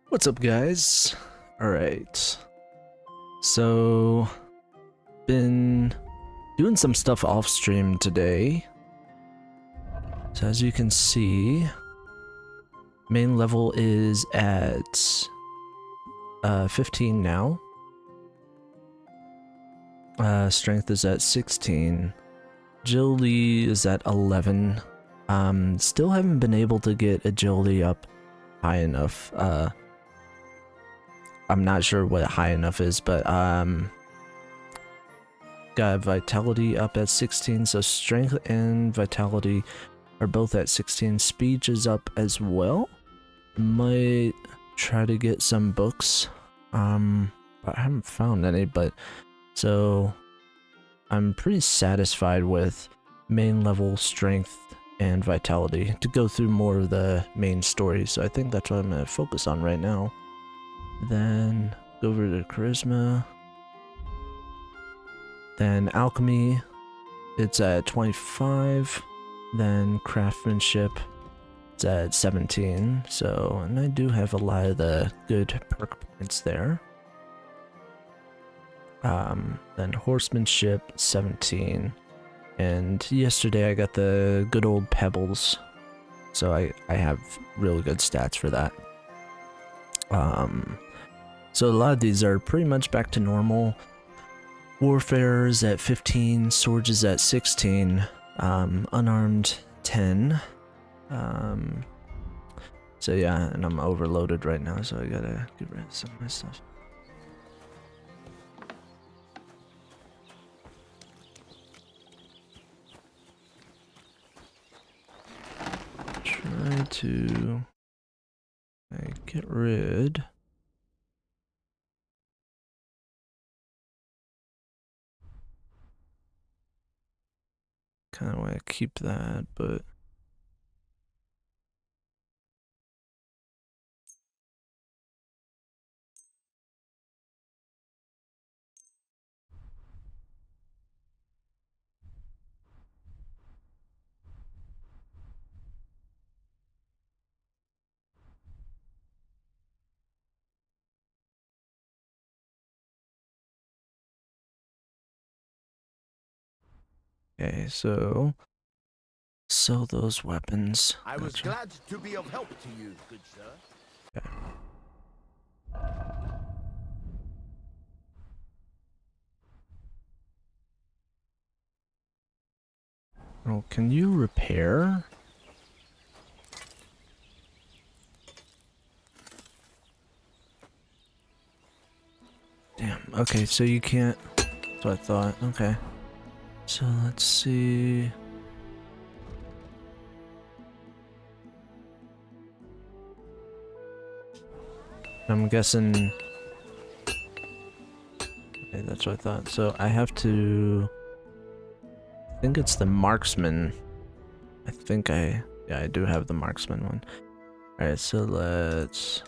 What's up, guys? Alright. So, been doing some stuff off stream today. So as you can see, main level is at 15 now. Strength is at 16. Agility is at 11. Still haven't been able to get agility up high enough. I'm not sure what high enough is, but got vitality up at 16, so strength and vitality are both at 16. Speech is up as well. Might try to get some books, but I haven't found any, but so I'm pretty satisfied with main level strength and vitality to go through more of the main story, so I think that's what I'm going to focus on right now. Then go over to charisma. Then alchemy, it's at 25. Then craftsmanship, it's at 17. So, and I do have a lot of the good perk points there. Then horsemanship, 17. And yesterday I got the good old pebbles. So I have really good stats for that. So a lot of these are pretty much back to normal. Warfare is at 15, swords is at 16, unarmed 10. So yeah, and I'm overloaded right now, so I gotta get rid of some of my stuff. Try to get rid. Kind of want to keep that, but okay, so sell those weapons. I was glad to be of help to you, good sir. Okay. Oh, can you repair? Damn, okay, so you can't. That's what I thought. Okay. So let's see. I'm guessing. Okay, that's what I thought. So I have to. I think it's the marksman. Yeah, I do have the marksman one. Alright, so let's.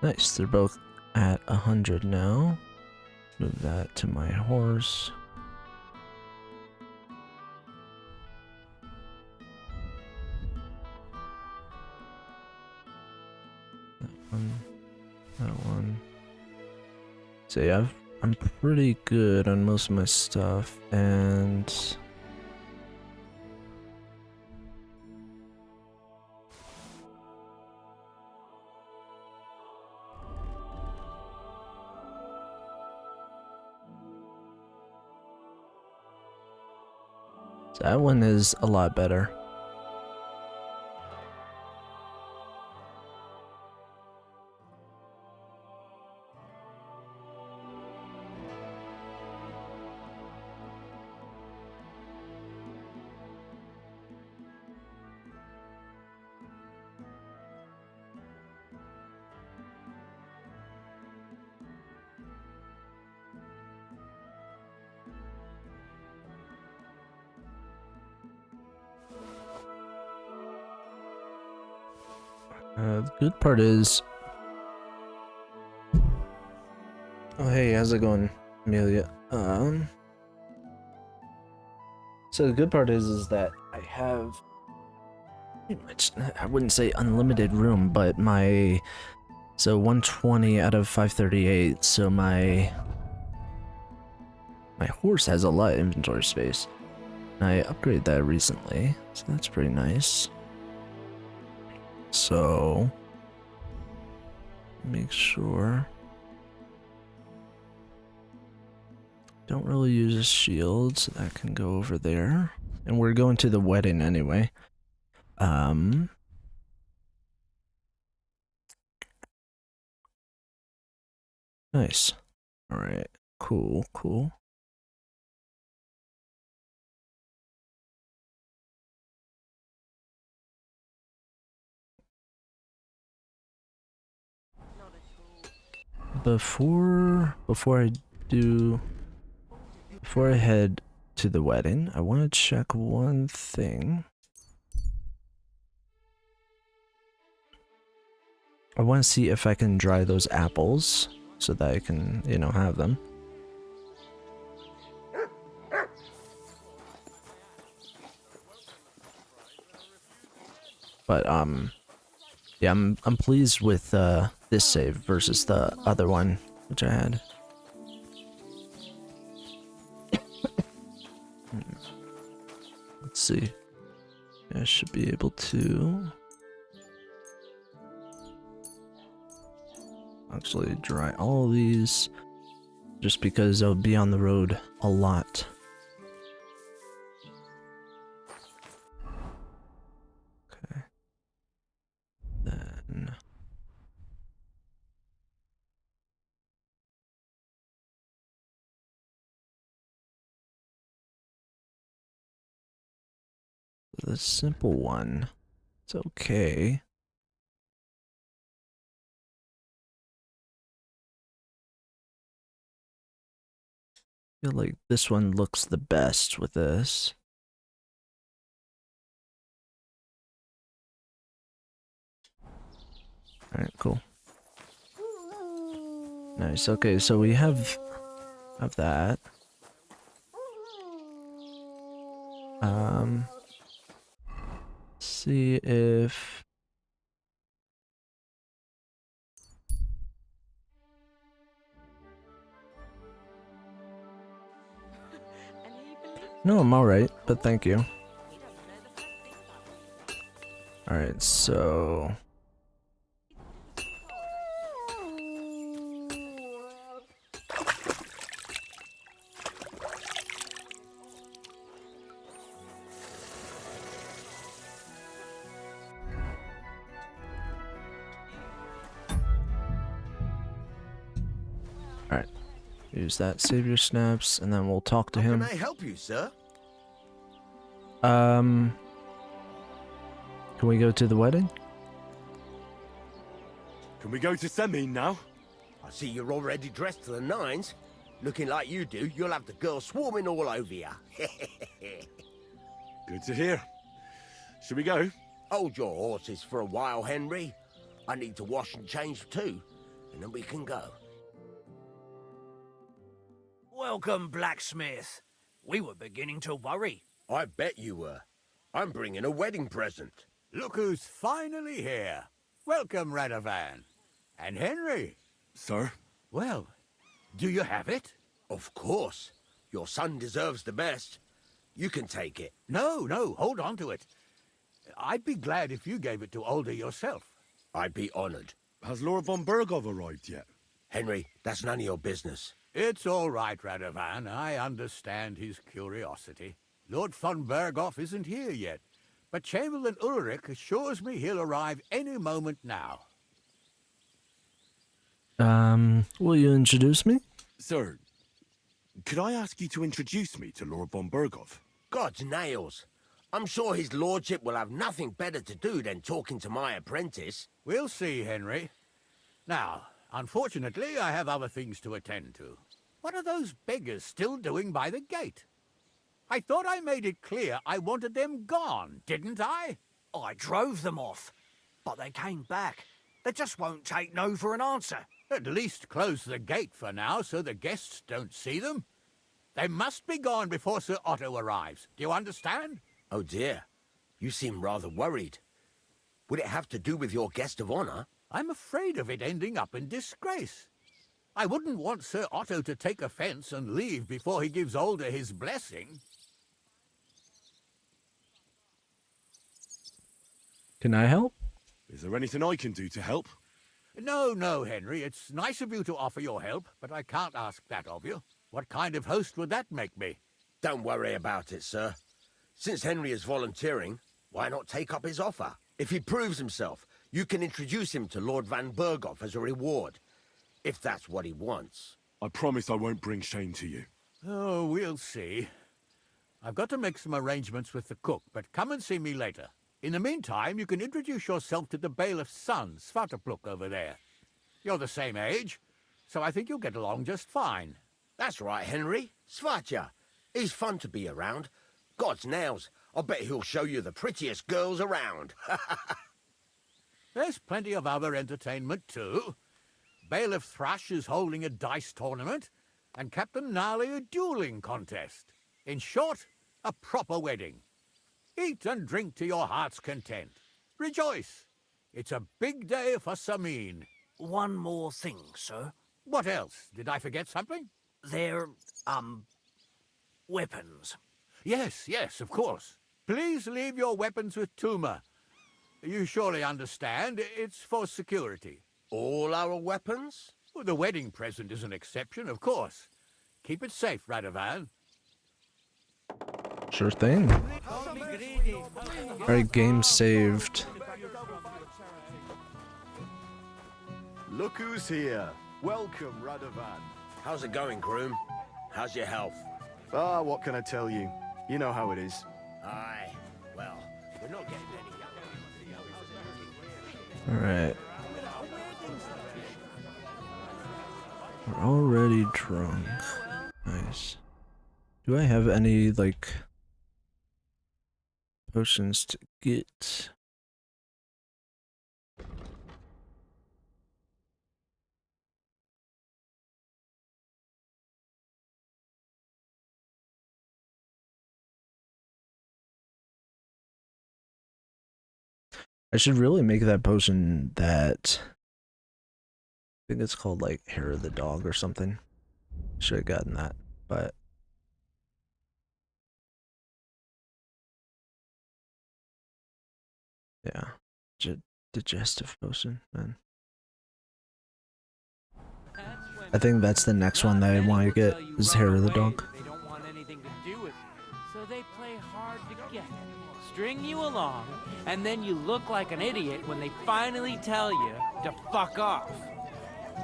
Nice, they're both at 100 now. Move that to my horse. That one. So yeah, I'm pretty good on most of my stuff, and so that one is a lot better. The good part is... Oh hey, how's it going, Amelia? So the good part is that I have pretty much, I wouldn't say unlimited room, but so 120 out of 538, so my horse has a lot of inventory space. And I upgraded that recently, so that's pretty nice. So, make sure. Don't really use a shield, so that can go over there. And we're going to the wedding anyway. Nice. Alright, cool. Before I head to the wedding, I want to check one thing. I want to see if I can dry those apples so that I can, have them. But yeah, I'm pleased with this save versus the other one which I had. Let's see. I should be able to actually dry all these just because I'll be on the road a lot. Okay. Then the simple one, it's okay. I feel like this one looks the best with this. Alright, cool. Nice, okay, so we have that. See if no, I'm alright, but thank you. Alright, so alright. Use that, save your snaps, and then we'll talk to him. How can I help you, sir? Can we go to the wedding? Can we go to Semin now? I see you're already dressed to the nines. Looking like you do, you'll have the girls swarming all over you. Good to hear. Should we go? Hold your horses for a while, Henry. I need to wash and change too, and then we can go. Welcome, blacksmith. We were beginning to worry. I bet you were. I'm bringing a wedding present. Look who's finally here. Welcome, Radovan. And Henry. Sir? Well, do you have it? Of course. Your son deserves the best. You can take it. No, hold on to it. I'd be glad if you gave it to Alder yourself. I'd be honored. Has Lord von Bergov arrived yet? Henry, that's none of your business. It's all right, Radovan. I understand his curiosity. Lord von Berghoff isn't here yet, but Chamberlain Ulrich assures me he'll arrive any moment now. Will you introduce me? Sir, could I ask you to introduce me to Lord von Bergov? God's nails. I'm sure his lordship will have nothing better to do than talking to my apprentice. We'll see, Henry. Now, unfortunately, I have other things to attend to. What are those beggars still doing by the gate? I thought I made it clear I wanted them gone, didn't I? I drove them off, but they came back. They just won't take no for an answer. At least close the gate for now so the guests don't see them. They must be gone before Sir Otto arrives. Do you understand? Oh dear, you seem rather worried. Would it have to do with your guest of honor? I'm afraid of it ending up in disgrace. I wouldn't want Sir Otto to take offense and leave before he gives Older his blessing. Can I help? Is there anything I can do to help? No, Henry. It's nice of you to offer your help, but I can't ask that of you. What kind of host would that make me? Don't worry about it, sir. Since Henry is volunteering, why not take up his offer? If he proves himself, you can introduce him to Lord Van Berghoff as a reward, if that's what he wants. I promise I won't bring shame to you. Oh, we'll see. I've got to make some arrangements with the cook, but come and see me later. In the meantime, you can introduce yourself to the bailiff's son, Svartepluk, over there. You're the same age, so I think you'll get along just fine. That's right, Henry. Svatja. He's fun to be around. God's nails, I bet he'll show you the prettiest girls around. There's plenty of other entertainment, too. Bailiff Thrush is holding a dice tournament, and Captain Gnarly a dueling contest. In short, a proper wedding. Eat and drink to your heart's content. Rejoice. It's a big day for Samin. One more thing, sir. What else? Did I forget something? They're, weapons. Yes, of course. Please leave your weapons with Tuma. You surely understand, it's for security. All our weapons? Well, the wedding present is an exception, of course. Keep it safe, Radovan. Sure thing. Alright, game saved. Look who's here. Welcome, Radovan. How's it going, groom? How's your health? Ah, what can I tell you? You know how it is. Aye, well, we're not getting any younger. Alright. We're already drunk. Nice. Do I have any, like, potions to get? I should really make that potion that I think it's called like hair of the dog or something. Should have gotten that, but yeah, digestive potion, man. I think that's the next one that I want to get is hair of the dog. They don't want anything to do with it, so they play hard to get. String you along, and then you look like an idiot when they finally tell you to fuck off.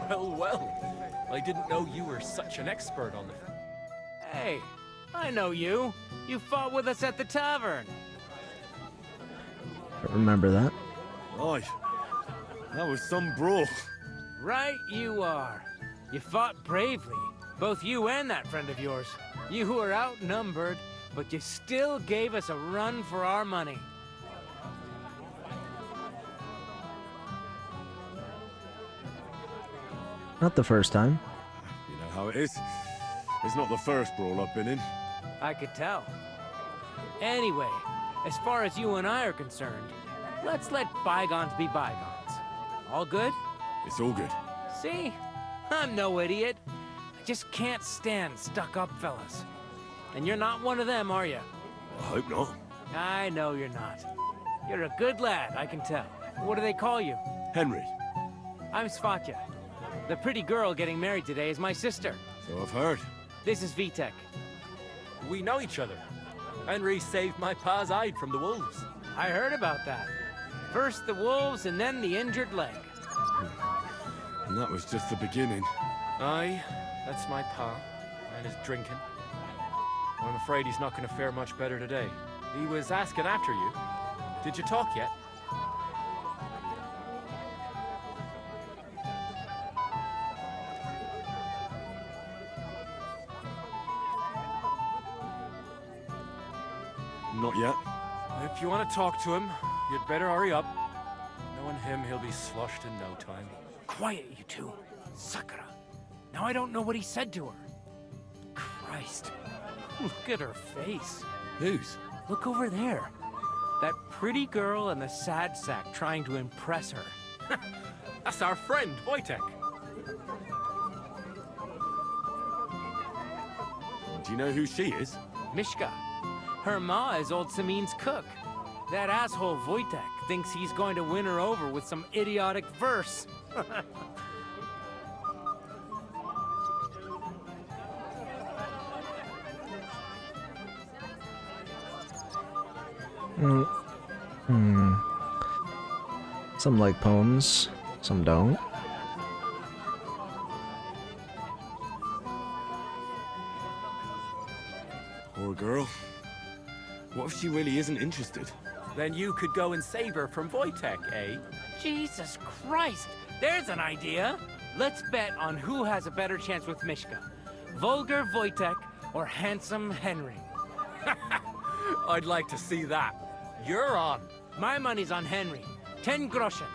Well, I didn't know you were such an expert on it. Hey, I know you. You fought with us at the tavern. Remember that? Right. That was some brawl. Right you are. You fought bravely, both you and that friend of yours. You were outnumbered, but you still gave us a run for our money. Not the first time. You know how it is. It's not the first brawl I've been in. I could tell. Anyway, as far as you and I are concerned, let's let bygones be bygones. All good? It's all good. See? I'm no idiot. I just can't stand stuck-up fellas. And you're not one of them, are you? I hope not. I know you're not. You're a good lad, I can tell. What do they call you? Henry. I'm Svatja. The pretty girl getting married today is my sister. So I've heard. This is Vitek. We know each other. Henry saved my pa's hide from the wolves. I heard about that. First the wolves and then the injured leg. And that was just the beginning. Aye, that's my pa, and his drinking. I'm afraid he's not going to fare much better today. He was asking after you. Did you talk yet? Not yet. If you want to talk to him, you'd better hurry up. Knowing him, he'll be sloshed in no time. Quiet, you two. Sakura. Now I don't know what he said to her. Christ. Look at her face. Whose? Look over there. That pretty girl and the sad sack trying to impress her. That's our friend, Wojtek. Do you know who she is? Mishka. Her ma is old Samin's cook. That asshole Wojtek thinks he's going to win her over with some idiotic verse. Some like poems, some don't. Poor girl. What if she really isn't interested? Then you could go and save her from Wojtek, eh? Jesus Christ! There's an idea! Let's bet on who has a better chance with Mishka. Vulgar Wojtek or handsome Henry. I'd like to see that. You're on. My money's on Henry. 10 groschen.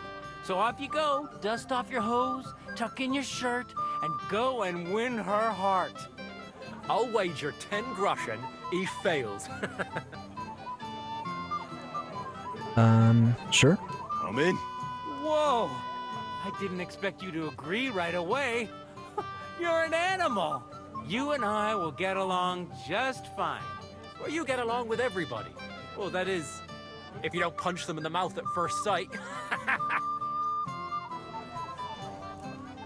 So off you go, dust off your hose, tuck in your shirt, and go and win her heart. I'll wager 10 groschen he fails. Sure. I'm in. Whoa! I didn't expect you to agree right away. You're an animal. You and I will get along just fine. Well, you get along with everybody. Well, that is, if you don't punch them in the mouth at first sight.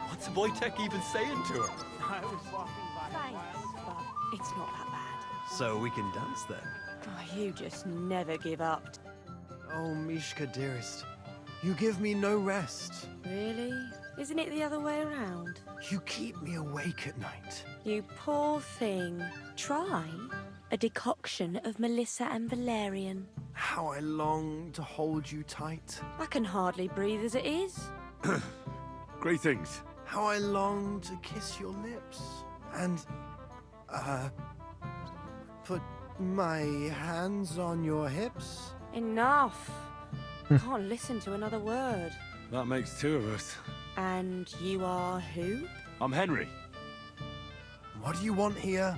What's Wojtek even saying to her? I was walking by. Thanks, but it's not that bad. So we can dance then. Oh, you just never give up. Oh, Mishka, dearest. You give me no rest. Really? Isn't it the other way around? You keep me awake at night. You poor thing. Try a decoction of Melissa and Valerian. How I long to hold you tight. I can hardly breathe as it is. Great things. How I long to kiss your lips. And, put my hands on your hips. Enough. Can't listen to another word. That makes two of us. And you are who? I'm Henry. What do you want here?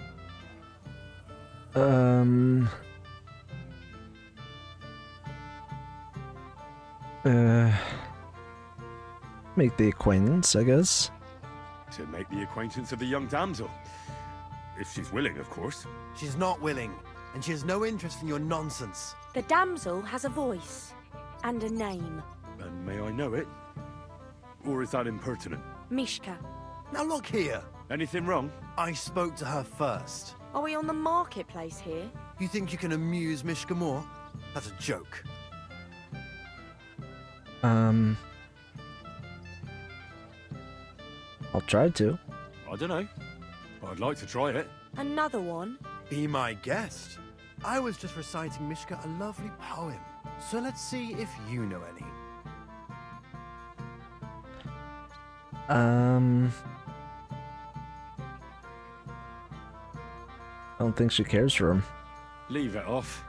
Make the acquaintance, I guess. To make the acquaintance of the young damsel. If she's willing, of course. She's not willing, and she has no interest in your nonsense. The damsel has a voice and a name. And may I know it? Or is that impertinent? Mishka. Now look here. Anything wrong? I spoke to her first. Are we on the marketplace here? You think you can amuse Mishka more? That's a joke. I'll try to. I don't know. But I'd like to try it. Another one? Be my guest. I was just reciting Mishka a lovely poem. So let's see if you know any. I don't think she cares for him. Leave it off.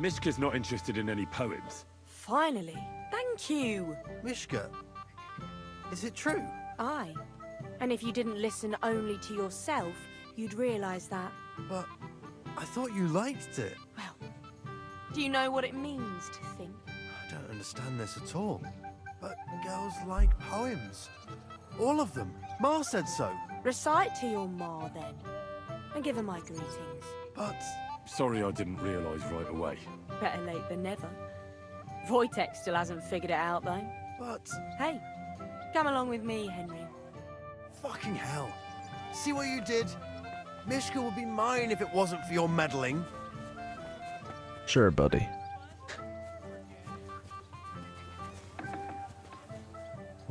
Mishka's not interested in any poems. Finally. Thank you. Mishka, is it true? Aye. And if you didn't listen only to yourself, you'd realise that. But I thought you liked it. Well, do you know what it means to think? I don't understand this at all. But girls like poems. All of them. Ma said so. Recite to your ma, then. And give her my greetings. But Sorry I didn't realise right away. Better late than never. Wojtek still hasn't figured it out, though. But Hey, come along with me, Henry. fucking hell. See what you did? Mishka would be mine if it wasn't for your meddling. Sure, buddy.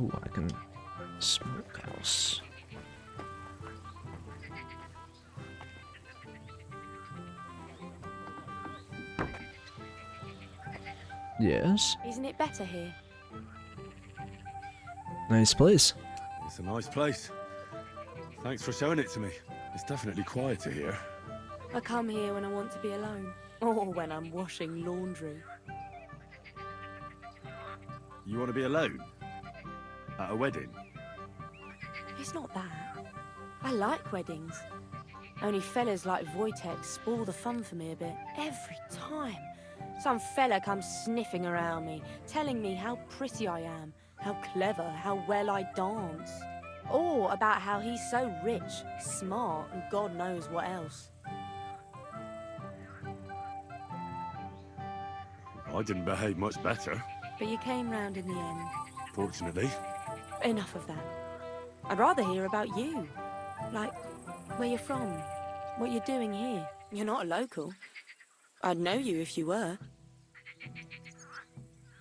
Ooh, I can smokehouse. Yes, Isn't it better here? nice place. It's a nice place. Thanks for showing it to me. It's definitely quieter here. I come here when I want to be alone. Or when I'm washing laundry. You want to be alone? At a wedding? It's not that. I like weddings. Only fellas like Wojtek spoil the fun for me a bit. Every time. Some fella comes sniffing around me, telling me how pretty I am, how clever, how well I dance. Or about how he's so rich, smart, and God knows what else. I didn't behave much better, But you came round in the end. fortunately. Enough of that. I'd rather hear about you. Like, where you're from, what you're doing here. You're not a local. I'd know you if you were.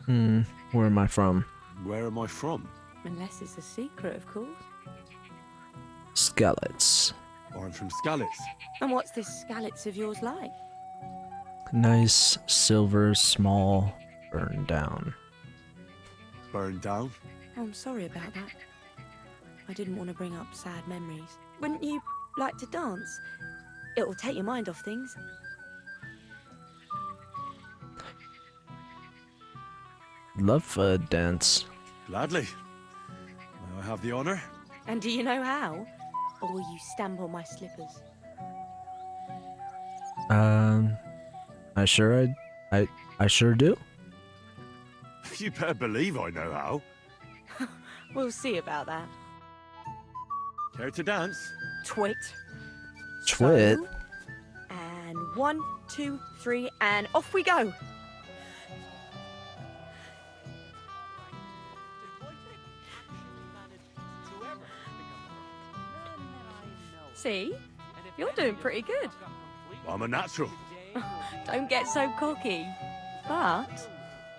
Where am I from? Where am I from? Unless it's a secret, of course. Skallets. I'm from Skallets. And what's this Skallets of yours like? Nice, silver, small, burned down. Burned down. Oh, I'm sorry about that. I didn't want to bring up sad memories. Wouldn't you like to dance? It'll take your mind off things. Love a dance. Gladly. May I have the honor? And do you know how? Or will you stamp on my slippers? I sure do. You better believe I know how. We'll see about that. Care to dance? Twit. Twit? So, and 1, 2, 3, and off we go. See? You're doing pretty good. I'm a natural. Don't get so cocky. But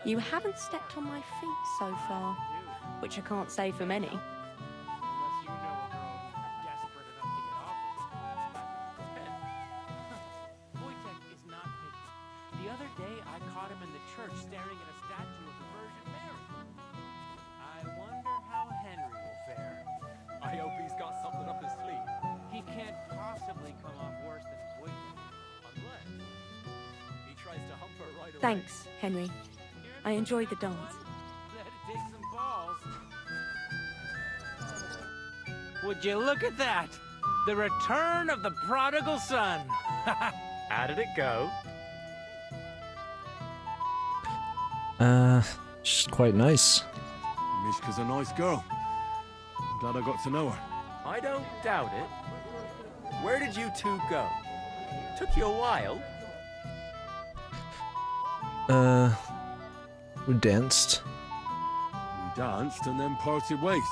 you haven't stepped on my feet so far, which I can't say for many. Unless you know a girl desperate enough to get off with you. Wojtek is not picky. The other day, I caught him in the church staring at a statue of the Virgin Mary. I wonder how Henry will fare. I hope he's got something up his sleeve. He can't possibly come off worse than Wojtek. Unless he tries to hump her right away. Thanks, Henry. I enjoyed the dance. That'd take some balls. Would you look at that? The return of the prodigal son. How did it go? She's quite nice. Mishka's a nice girl. I'm glad I got to know her. I don't doubt it. Where did you two go? Took you a while. We danced. We danced and then parted ways.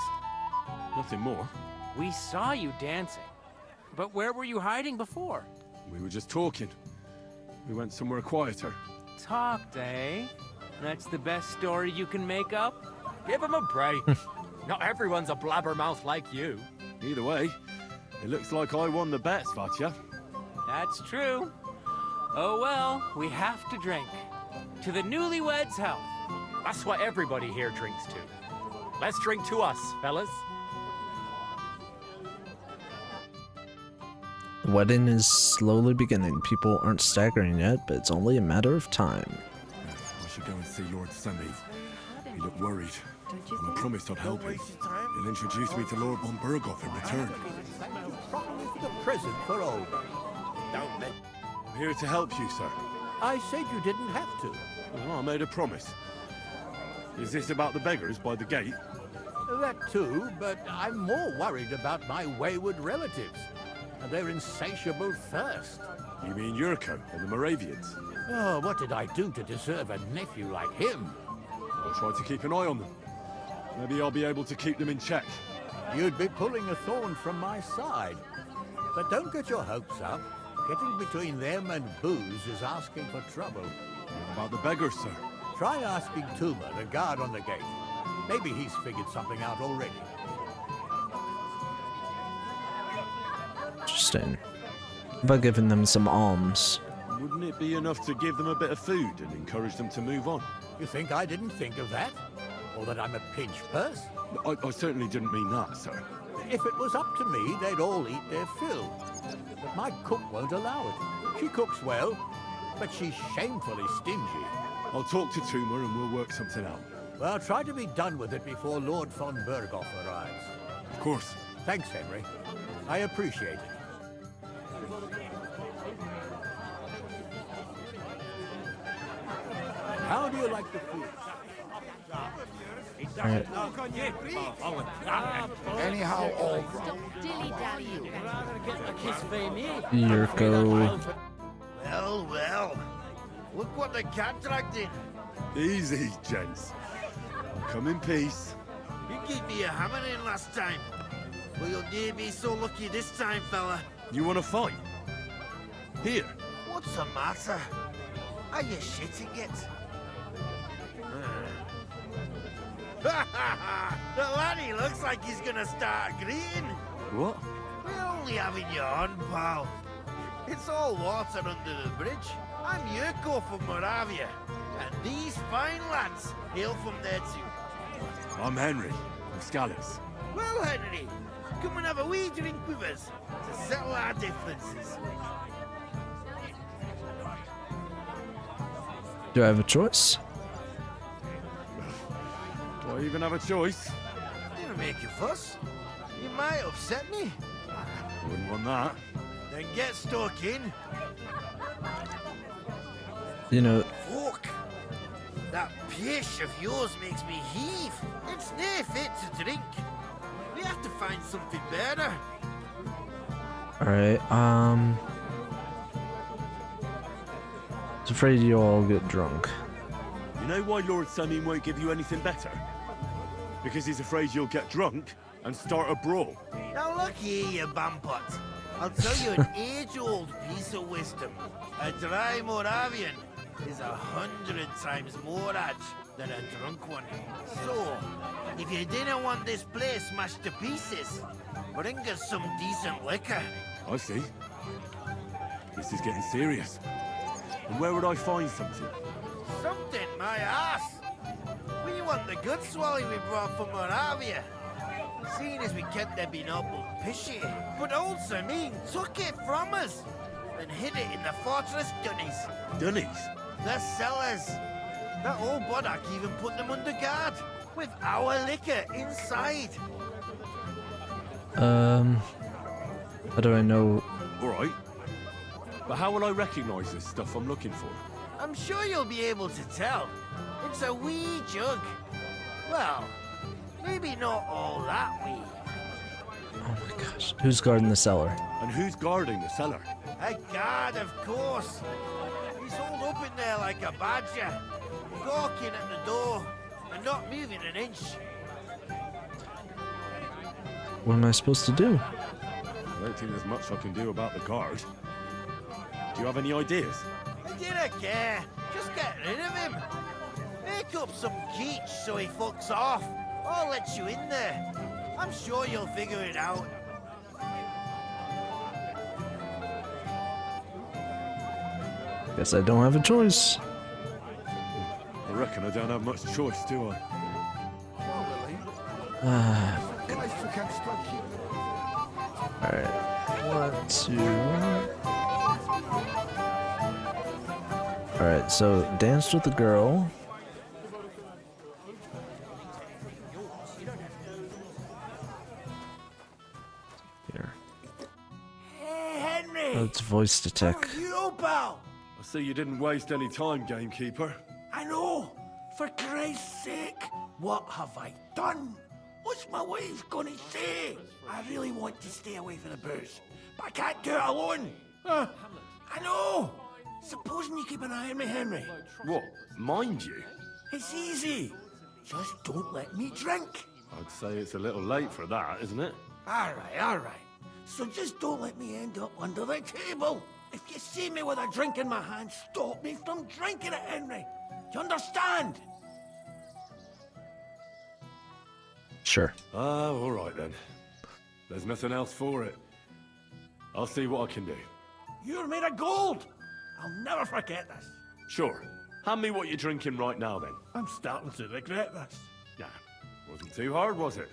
Nothing more. We saw you dancing. But where were you hiding before? We were just talking. We went somewhere quieter. Talked, eh? That's the best story you can make up? Give him a break. Not everyone's a blabbermouth like you. Either way, it looks like I won the bet, Svatya. That's true. Oh well, we have to drink. To the newlyweds' health. That's what everybody here drinks to. Let's drink to us, fellas. The wedding is slowly beginning. People aren't staggering yet, but it's only a matter of time. I should go and see Lord Semi. He looked worried. And I promised I'd help him. He'll introduce me to Lord von Berghoff in return. The present for old. Don't let... I'm here to help you, sir. I said you didn't have to. Well, I made a promise. Is this about the beggars by the gate? That too, but I'm more worried about my wayward relatives and their insatiable thirst. You mean Yurko and the Moravians? Oh, what did I do to deserve a nephew like him? I'll try to keep an eye on them. Maybe I'll be able to keep them in check. You'd be pulling a thorn from my side. But don't get your hopes up. Getting between them and booze is asking for trouble. What about the beggars, sir? Try asking Tuma, the guard on the gate. Maybe he's figured something out already. Interesting. Have I given them some alms? Wouldn't it be enough to give them a bit of food and encourage them to move on? You think I didn't think of that? Or that I'm a pinch purse? I certainly didn't mean that, sir. If it was up to me, they'd all eat their fill. But my cook won't allow it. She cooks well, but she's shamefully stingy. I'll talk to Tuma and we'll work something out. Well, try to be done with it before Lord von Berghoff arrives. Of course. Thanks, Henry. I appreciate it. How do you like the food? Alright. Anyhow, all Dilly-dallying. Yurko. Well, well. Look what the cat dragged in. Easy, gents. I'll come in peace. You gave me a hammer in last time. Well, you'll near be so lucky this time, fella. You want to fight? Here. What's the matter? Are you shitting it? The laddie looks like he's gonna start agreeing. What? We're only having you on, pal. It's all water under the bridge. I'm Yurko from Moravia, and these fine lads hail from there too. I'm Henry, of Scallis. Well, Henry, come and have a wee drink with us to settle our differences. Do I have a choice? Do I even have a choice? Didn't make you fuss. You might upset me. Wouldn't want that. Then get stuck in. You know, Fuck! That pish of yours makes me heave. It's nae fit to drink. We have to find something better. alright, I was afraid you'll all get drunk. You know why Lord Sunny won't give you anything better? Because he's afraid you'll get drunk and start a brawl. Now look here, you bampot. I'll tell you an age-old piece of wisdom. A dry Moravian is 100 times more raj than a drunk one. So, if you didn't want this place smashed to pieces, bring us some decent liquor. I see. This is getting serious. And where would I find something? Something, my ass. We want the good swally we brought from Moravia. Seeing as we can't there be no pishy, but old Samin took it from us and hid it in the fortress dunnies. Dunnies? The cellars. That old Boddock even put them under guard with our liquor inside. How do I know? Alright. But how will I recognize this stuff I'm looking for? I'm sure you'll be able to tell. It's a wee jug. Well, maybe not all that wee. Oh my gosh. Who's guarding the cellar? And who's guarding the cellar? A guard, of course. He's holed up in there like a badger, gawking at the door and not moving an inch. What am I supposed to do? I don't think there's much I can do about the guard. Do you have any ideas? I didn't care. Just get rid of him. Make up some geech so he fucks off. I'll let you in there. I'm sure you'll figure it out. Guess I don't have a choice. I reckon I don't have much choice, do I? Alright. 1, 2. Alright, so danced with the girl. Here. Hey, Henry! Let's voice to tech. How are you, pal? I see you didn't waste any time, gamekeeper. I know. For Christ's sake, what have I done? What's my wife gonna say? I really want to stay away from the booze, but I can't do it alone. I know. Supposing you keep an eye on me, Henry. What? Mind you? It's easy. Just don't let me drink. I'd say it's a little late for that, isn't it? All right. So just don't let me end up under the table. If you see me with a drink in my hand, stop me from drinking it, Henry. Do you understand? Sure. All right then. There's nothing else for it. I'll see what I can do. You're made of gold. I'll never forget this. Sure. Hand me what you're drinking right now then. I'm starting to regret this. Yeah. Wasn't too hard, was it?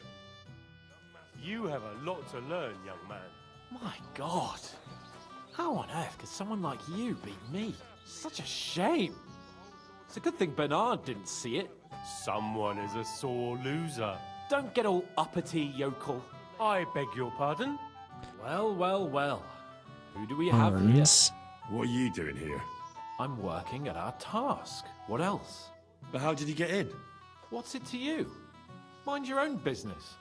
You have a lot to learn, young man. My God. How on earth could someone like you beat me? Such a shame. It's a good thing Bernard didn't see it. Someone is a sore loser. Don't get all uppity, yokel. I beg your pardon? Well. Who do we have here? Hans. What are you doing here? I'm working at our task. What else? But how did he get in? What's it to you? Mind your own business.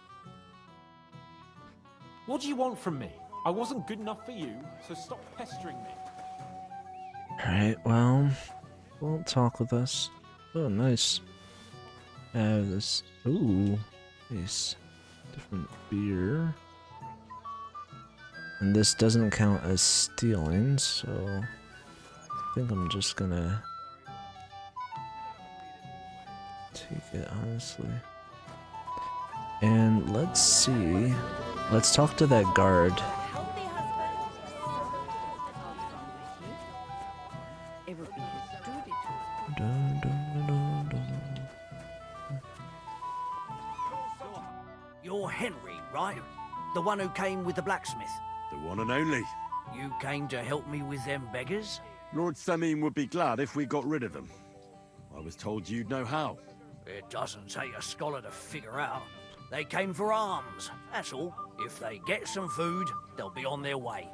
What do you want from me? I wasn't good enough for you, so stop pestering me. Alright, well, won't talk with us. Oh, nice. Have this. Ooh, nice. Different beer. And this doesn't count as stealing, so I think I'm just gonna take it, honestly. And let's see. Let's talk to that guard. Dun, dun, dun, dun. You're Henry, right? The one who came with the blacksmith. The one and only. You came to help me with them beggars? Lord Semine would be glad if we got rid of them. I was told you'd know how. It doesn't take a scholar to figure out. They came for alms, that's all. If they get some food, they'll be on their way.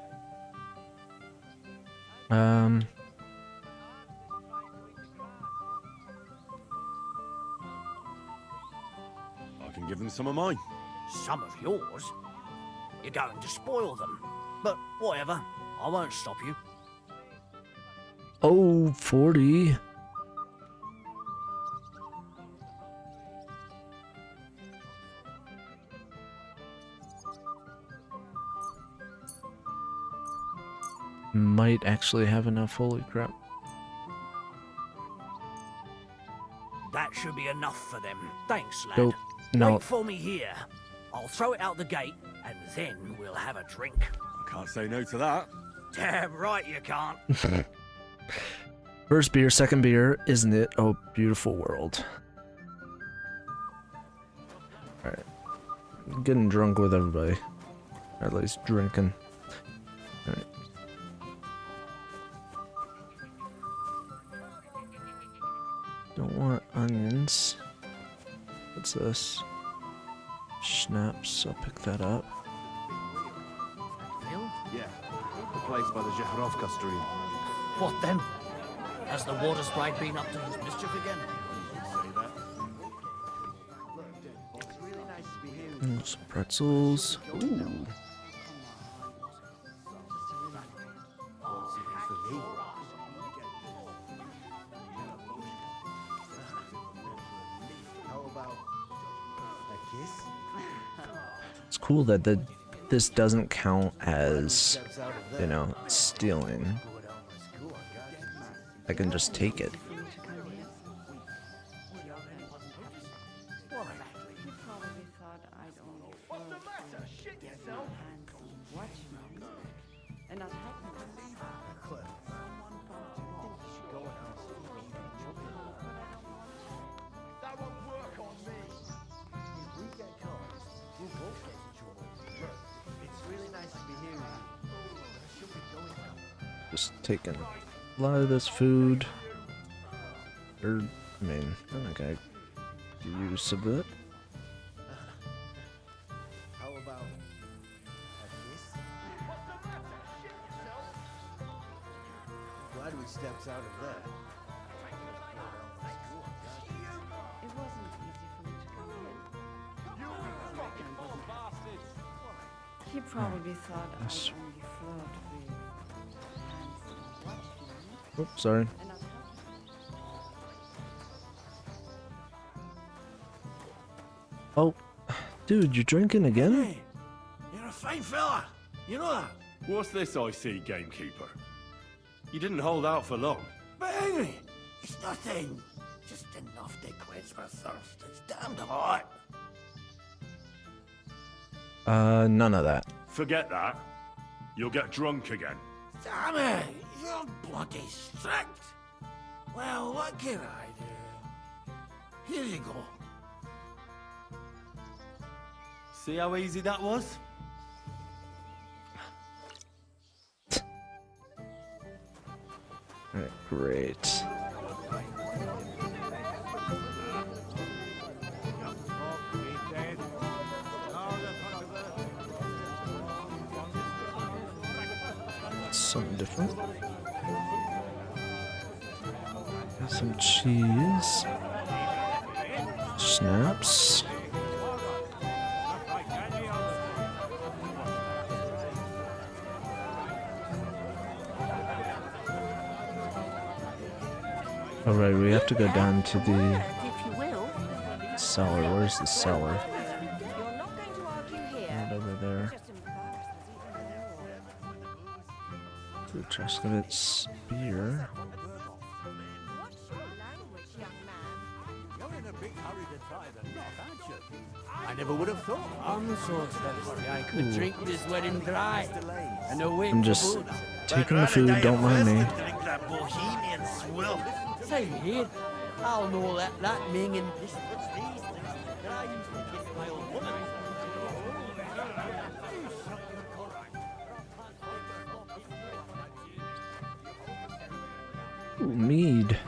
I can give them some of mine. Some of yours? You're going to spoil them. But whatever, I won't stop you. Oh, 40. Might actually have enough, holy crap. That should be enough for them. Thanks, lad. Nope. No. Wait for me here. I'll throw it out the gate, and then we'll have a drink. I can't say no to that. Damn right you can't. First beer, second beer, isn't it? Oh, beautiful world. Alright. Getting drunk with everybody. Or at least drinking. Alright. Don't want onions. What's this? Schnapps, I'll pick that up. Yeah, the place by the Zhekharovka stream. What then? Has the water sprite been up to his mischief again? Some pretzels. Ooh. It's cool that this doesn't count as, you know, stealing. I can just take it. Just taking a lot of this food. Or, I mean, I'm not gonna use of it. How about a kiss? Glad we stepped out of there. It wasn't easy for me to come in. He probably thought I Yes. only flirt with handsome watchmen. Oops, sorry. And I'll Oh, dude, you're drinking again? Hey, you're a fine fella. You know that? What's this I see, gamekeeper? You didn't hold out for long. But Henry, it's nothing. Just enough to quench my thirst. It's damned hot. None of that. Forget that. You'll get drunk again. Damn it, you're bloody strict. Well, what can I do? Here you go. See how easy that was? Alright, great. Something different. Some cheese. Snaps. Alright, we have to go down to the cellar. Where's the cellar? Right over there. To Truscovitz spear. You're in a big hurry to try the knot, aren't you? I never would have thought. I'm so thirsty I could drink this wedding dry. And away I'm just taking the food, don't mind me. Drink that bohemian swill. Say here, I'll know that minging. Ooh, mead.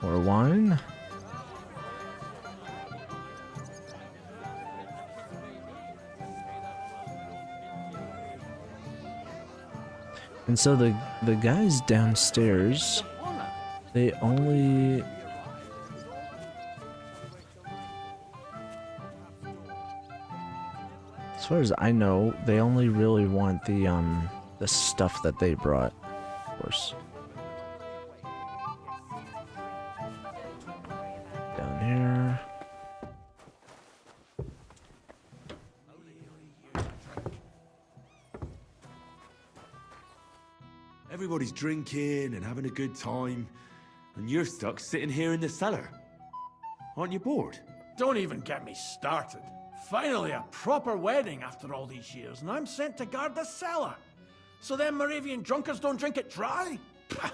Or wine. And so the guys downstairs, they only as far as I know, they only really want the stuff that they brought, of course. Down here. Everybody's drinking and having a good time, and you're stuck sitting here in the cellar. Aren't you bored? Don't even get me started. Finally, a proper wedding after all these years, and I'm sent to guard the cellar. So them Moravian drunkards don't drink it dry? Pah!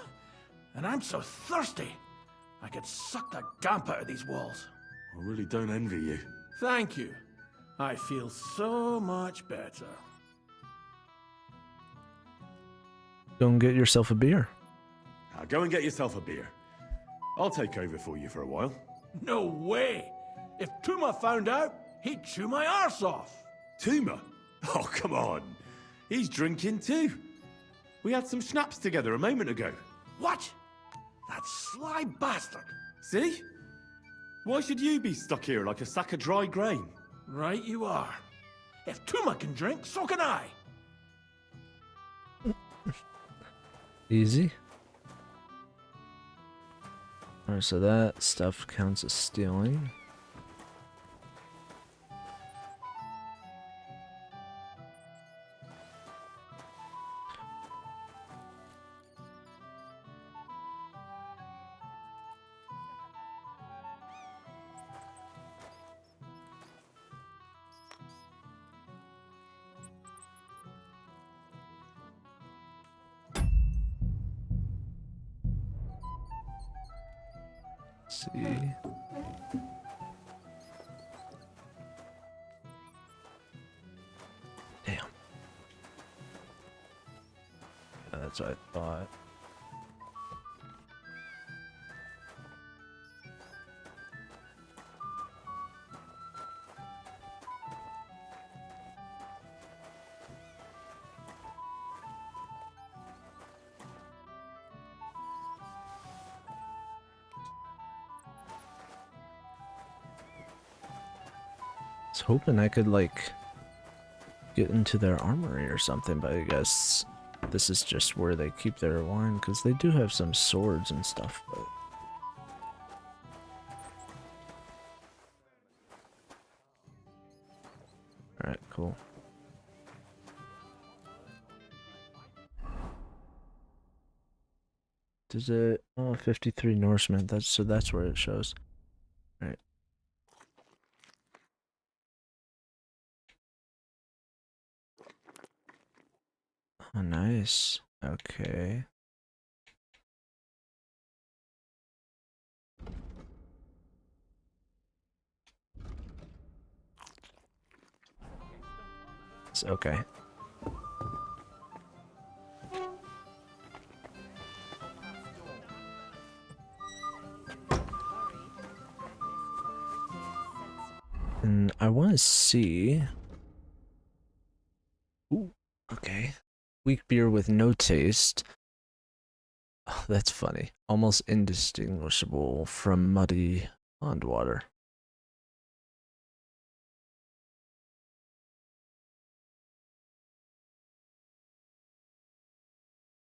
And I'm so thirsty, I could suck the damp out of these walls. I really don't envy you. Thank you. I feel so much better. Go and get yourself a beer. Now go and get yourself a beer. I'll take over for you for a while. No way! If Tuma found out, he'd chew my arse off. Tuma? Oh, come on. He's drinking too. We had some schnapps together a moment ago. What? That sly bastard. See? Why should you be stuck here like a sack of dry grain? Right you are. If Tuma can drink, so can I. Easy. Alright, so that stuff counts as stealing. See. Damn. Yeah, that's what I thought. I was hoping I could, like, get into their armory or something, but I guess this is just where they keep their wine, because they do have some swords and stuff, but... Alright, cool. Does it... Oh, 53 Norsemen, that's where it shows. Alright. Oh, nice. Okay. It's okay. And I want to see... Ooh, okay. Weak beer with no taste. Oh, that's funny. Almost indistinguishable from muddy pond water.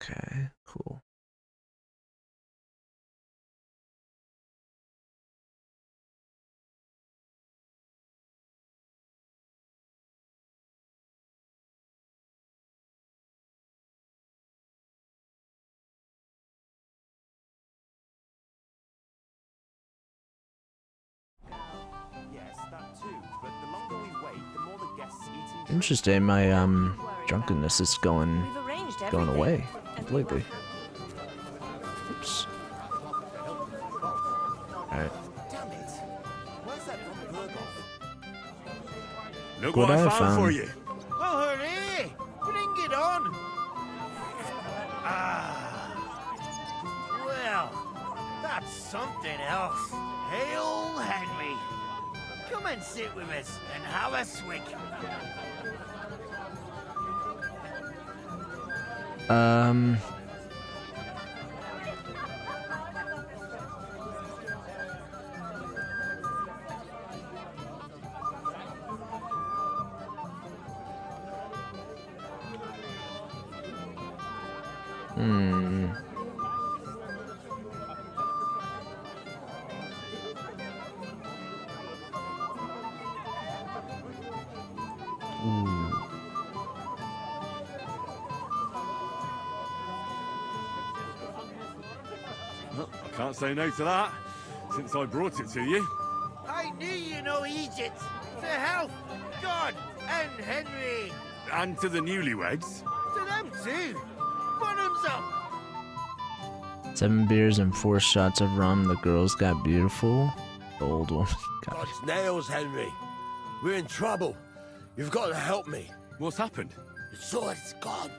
Okay, cool. Yes, that too. But the longer we wait, the more the guests eat and drink. Interesting, my drunkenness is going We've arranged going everything. away And we completely. were Oops. Alright. Damn it! Where's that von Berghoff? Look What what I I found for found. you. Well, hurry! Bring it on! Well, that's something else. Hail Henry! Come and sit with us and have a swig. Hmm. Ooh. Well, I can't say no to that, since I brought it to you. I knew you know Egypt. To health, God, and Henry. And to the newlyweds. To them too. Bottoms up. 7 beers and 4 shots of rum. The girls got beautiful. The old woman got God's nails, Henry. We're in trouble. You've got to help me. What's happened? The sword's gone.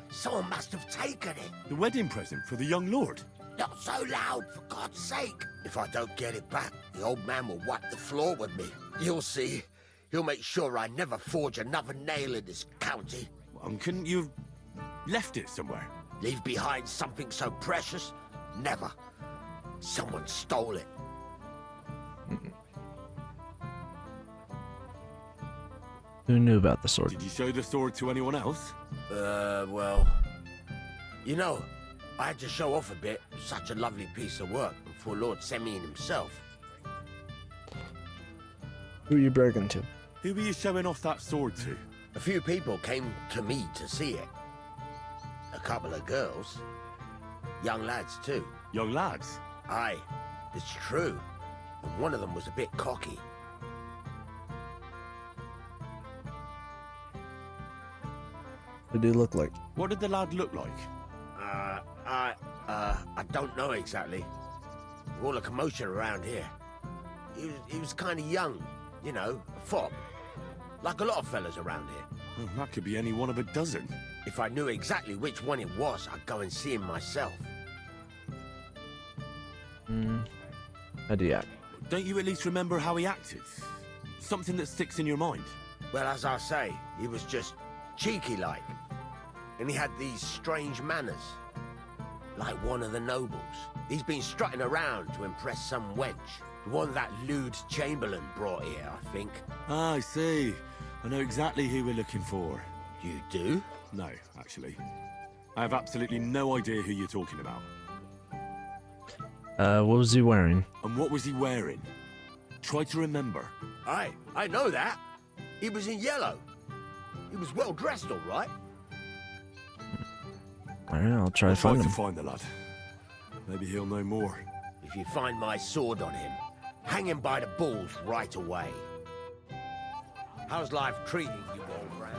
Someone must have taken it. The wedding present for the young lord. Not so loud, for God's sake. If I don't get it back, the old man will wipe the floor with me. You'll see. He'll make sure I never forge another nail in this county. And couldn't you have left it somewhere? Leave behind something so precious? Never. Someone stole it. Who knew about the sword? Did you show the sword to anyone else? Well... You know, I had to show off a bit. Such a lovely piece of work for Lord Semyon himself. Who are you bragging to? Who were you showing off that sword to? A few people came to me to see it. A couple of girls. Young lads, too. Young lads? Aye, it's true. And one of them was a bit cocky. What do you look like? What did the lad look like? I don't know exactly. All the commotion around here. He was kind of young, you know, a fop. Like a lot of fellas around here. Well, that could be any one of a dozen. If I knew exactly which one it was, I'd go and see him myself. How do you act? Don't you at least remember how he acted? Something that sticks in your mind? Well, as I say, he was just cheeky-like. And he had these strange manners. Like one of the nobles. He's been strutting around to impress some wench. The one that lewd Chamberlain brought here, I think. Ah, I see. I know exactly who we're looking for. You do? No, actually. I have absolutely no idea who you're talking about. What was he wearing? And what was he wearing? Try to remember. Aye, I know that. He was in yellow. He was well dressed, all right. Alright, I'll try I'll to try find to him. find the lad. Maybe he'll know more. If you find my sword on him, hang him by the balls right away. How's life treating you, old Brown?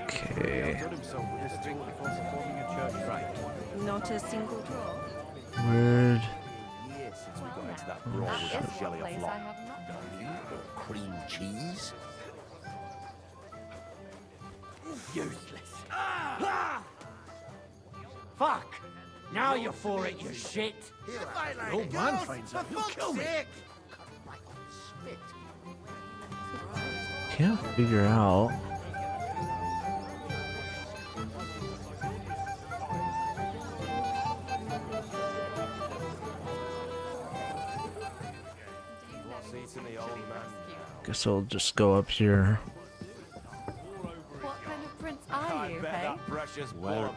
Okay. Not a single draw. Word. Cream cheese? Useless. Fuck! Now you're for it, you shit! If I like Old man finds out, he'll kill me. Can't figure out. Guess I'll just go up here. What kind of prince are you, hey? Well,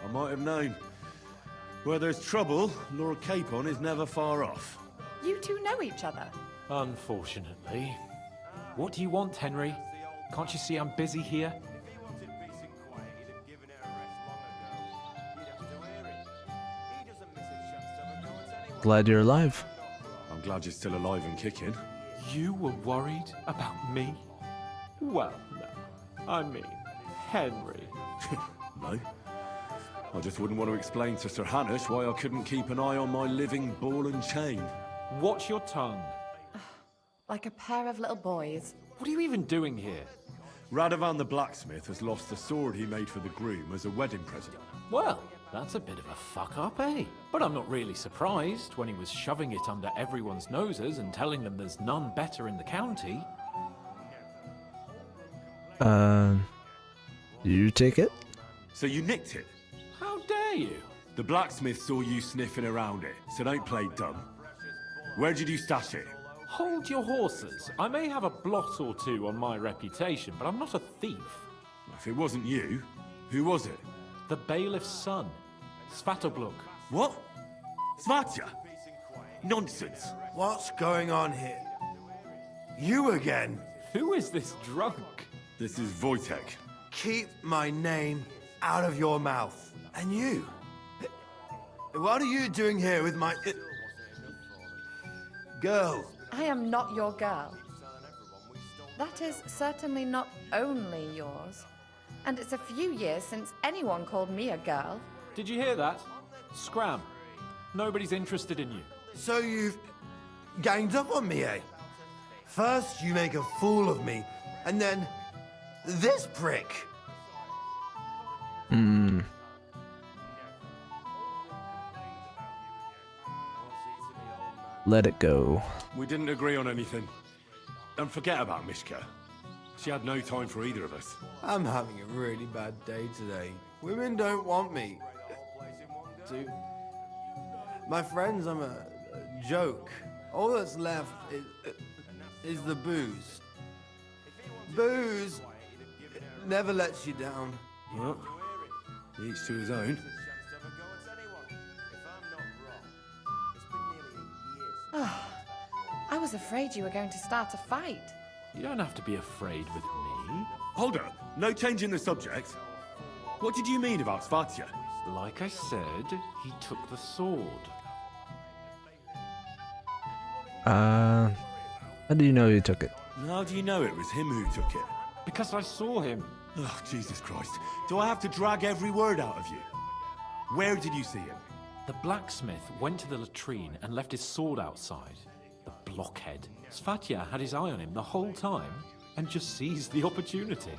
I might have known. Where there's trouble, Lord Capon is never far off. You two know each other. Unfortunately. What do you want, Henry? Can't you see I'm busy here? Glad you're alive. I'm glad you're still alive and kicking. You were worried about me? Well, no. I mean, Henry. No. I just wouldn't want to explain to Sir Hanush why I couldn't keep an eye on my living ball and chain. Watch your tongue. Like a pair of little boys. What are you even doing here? Radovan the blacksmith has lost the sword he made for the groom as a wedding present. Well, that's a bit of a fuck-up, eh? But I'm not really surprised when he was shoving it under everyone's noses and telling them there's none better in the county. You take it? So you nicked it? How dare you? The blacksmith saw you sniffing around it, so don't play dumb. Where did you stash it? Hold your horses. I may have a blot or two on my reputation, but I'm not a thief. If it wasn't you, who was it? The bailiff's son, Svatobluk. What? Svatya? Nonsense. What's going on here? You again? Who is this drunk? This is Wojtek. Keep my name out of your mouth. And you? What are you doing here with my... girl? I am not your girl. That is certainly not only yours. And it's a few years since anyone called me a girl. Did you hear that? Scram. Nobody's interested in you. So you've ganged up on me, eh? First you make a fool of me, and then this prick. Let it go. We didn't agree on anything. Don't forget about Mishka. She had no time for either of us. I'm having a really bad day today. Women don't want me. My friends, I'm a joke. All that's left is the booze. Booze never lets you down. Well, each to his own. I was afraid you were going to start a fight. You don't have to be afraid with me. Hold up. No change in the subject. What did you mean about Svatya? Like I said, he took the sword. How do you know he took it? How do you know it was him who took it? Because I saw him. Oh, Jesus Christ. Do I have to drag every word out of you? Where did you see him? The blacksmith went to the latrine and left his sword outside. The blockhead. Svatya had his eye on him the whole time and just seized the opportunity.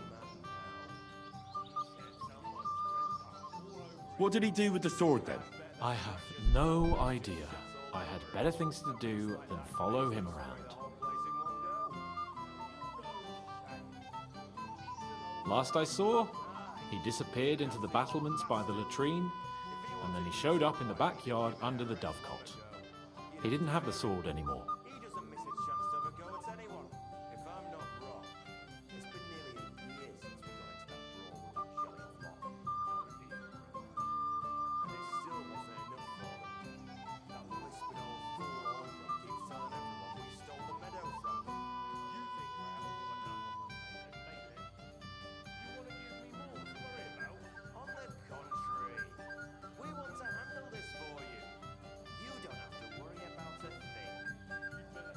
What did he do with the sword then? I have no idea. I had better things to do than follow him around. Last I saw, he disappeared into the battlements by the latrine, and then he showed up in the backyard under the dovecot. He didn't have the sword anymore.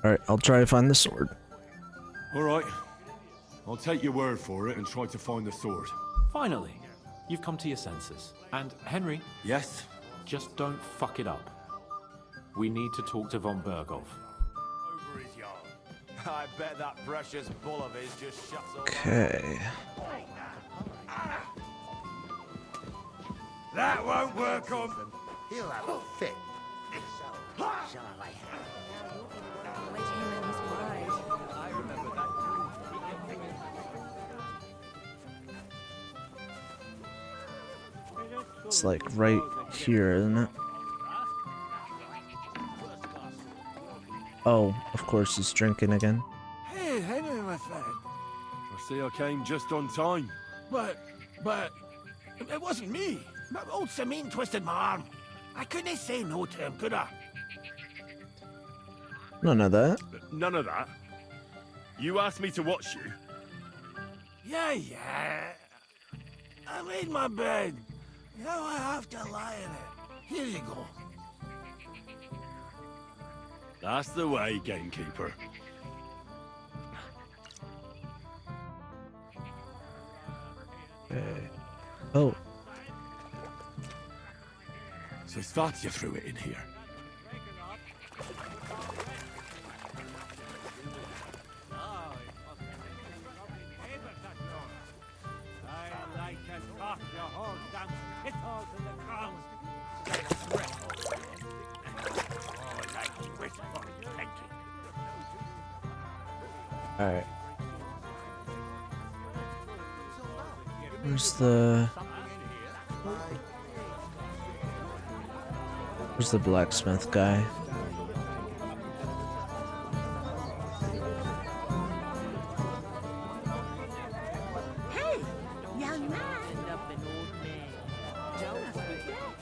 Alright, I'll try to find the sword. All right. I'll take your word for it and try to find the sword. Finally, you've come to your senses. And Henry, Yes? just don't fuck it up. We need to talk to von Berghoff. Over his yard. I bet that precious bull of his just shuts all Okay. That won't work on... He'll have a fit. So, shall I lay hands? With him and his bride. I remember that. It's like right here, isn't it? Oh, of course he's drinking again. Hey, Henry, my friend. I see I came just on time. But, it wasn't me. Old Samine twisted my arm. I couldn't say no to him, could I? None of that. None of that. You asked me to watch you. Yeah. I made my bed. Now I have to lie in it. Here you go. That's the way, gamekeeper. Oh, So it's that you threw it in here. I like to talk your whole damn pittles in the ground. Oh, like wistful thinking. alright. Where's the blacksmith guy? Hey, young man. End up an old man. Don't forget.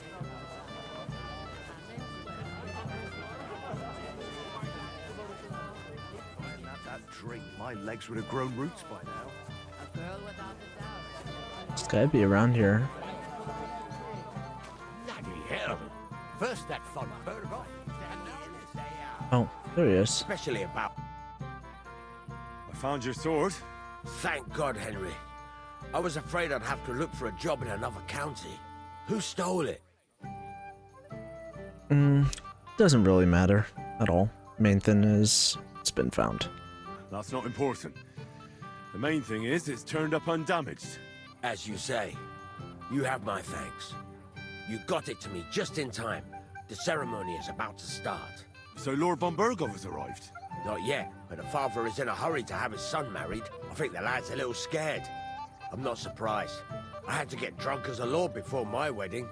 Not that drink. My legs would have grown roots by now. A girl without a doubt. This guy be around here. Bloody hell. First that von Burgoff, and now this Oh, there he is. Especially about... I found your sword. Thank God, Henry. I was afraid I'd have to look for a job in another county. Who stole it? Doesn't really matter at all. Main thing is, it's been found. That's not important. The main thing is it's turned up undamaged. As you say, you have my thanks. You got it to me just in time. The ceremony is about to start. So Lord von Burgov has arrived? Not yet, but the father is in a hurry to have his son married. I think the lad's a little scared. I'm not surprised. I had to get drunk as a lord before my wedding.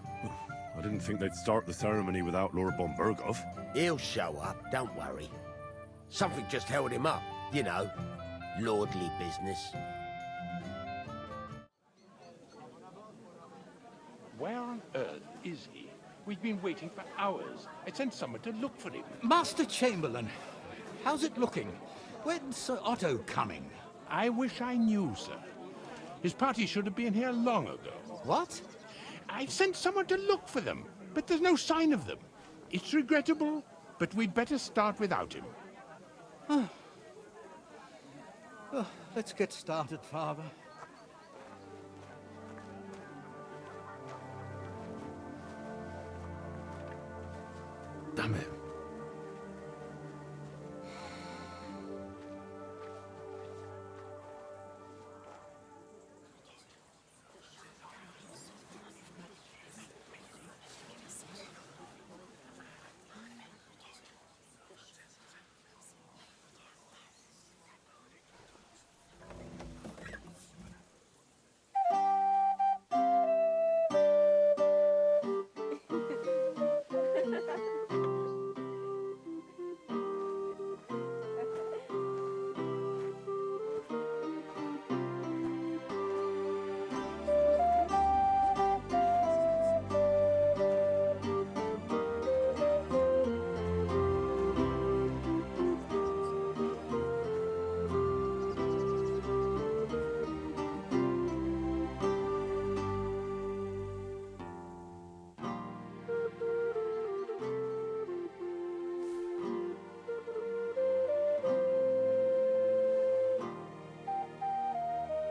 I didn't think they'd start the ceremony without Lord von Burgov. He'll show up, don't worry. Something just held him up, you know. Lordly business. Where on earth is he? We've been waiting for hours. I sent someone to look for him. Master Chamberlain, how's it looking? When's Sir Otto coming? I wish I knew, sir. His party should have been here long ago. What? I sent someone to look for them, but there's no sign of them. It's regrettable, but we'd better start without him. Oh, let's get started, Father. Damn it.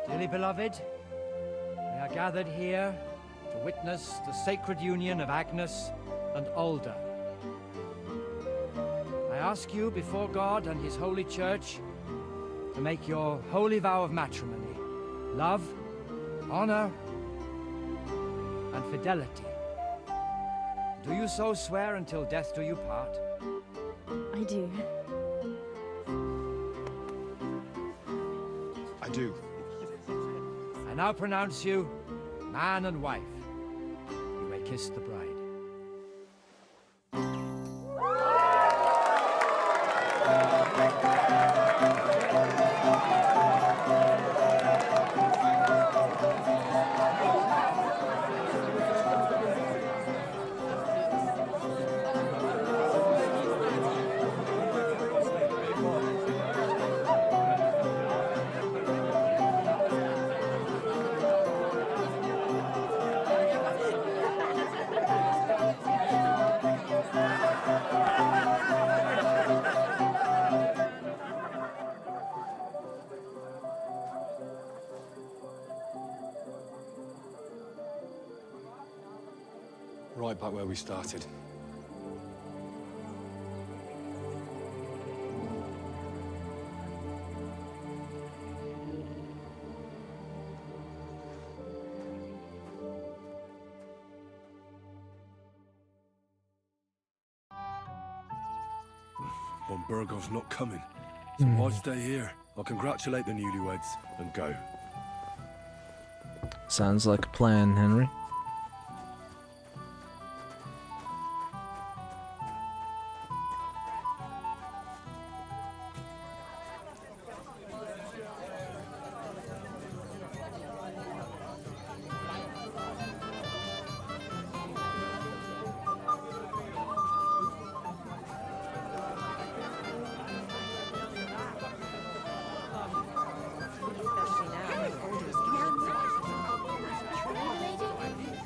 Dearly beloved, we are gathered here to witness the sacred union of Agnes and Alda. I ask you before God and His holy church to make your holy vow of matrimony, love, honor, and fidelity. Do you so swear until death do you part? I do. I do. I now pronounce you man and wife. You may kiss the bride. Right back where we started. Von Burgov's not coming, so I'll stay here. I'll congratulate the newlyweds and go. Sounds like a plan, Henry.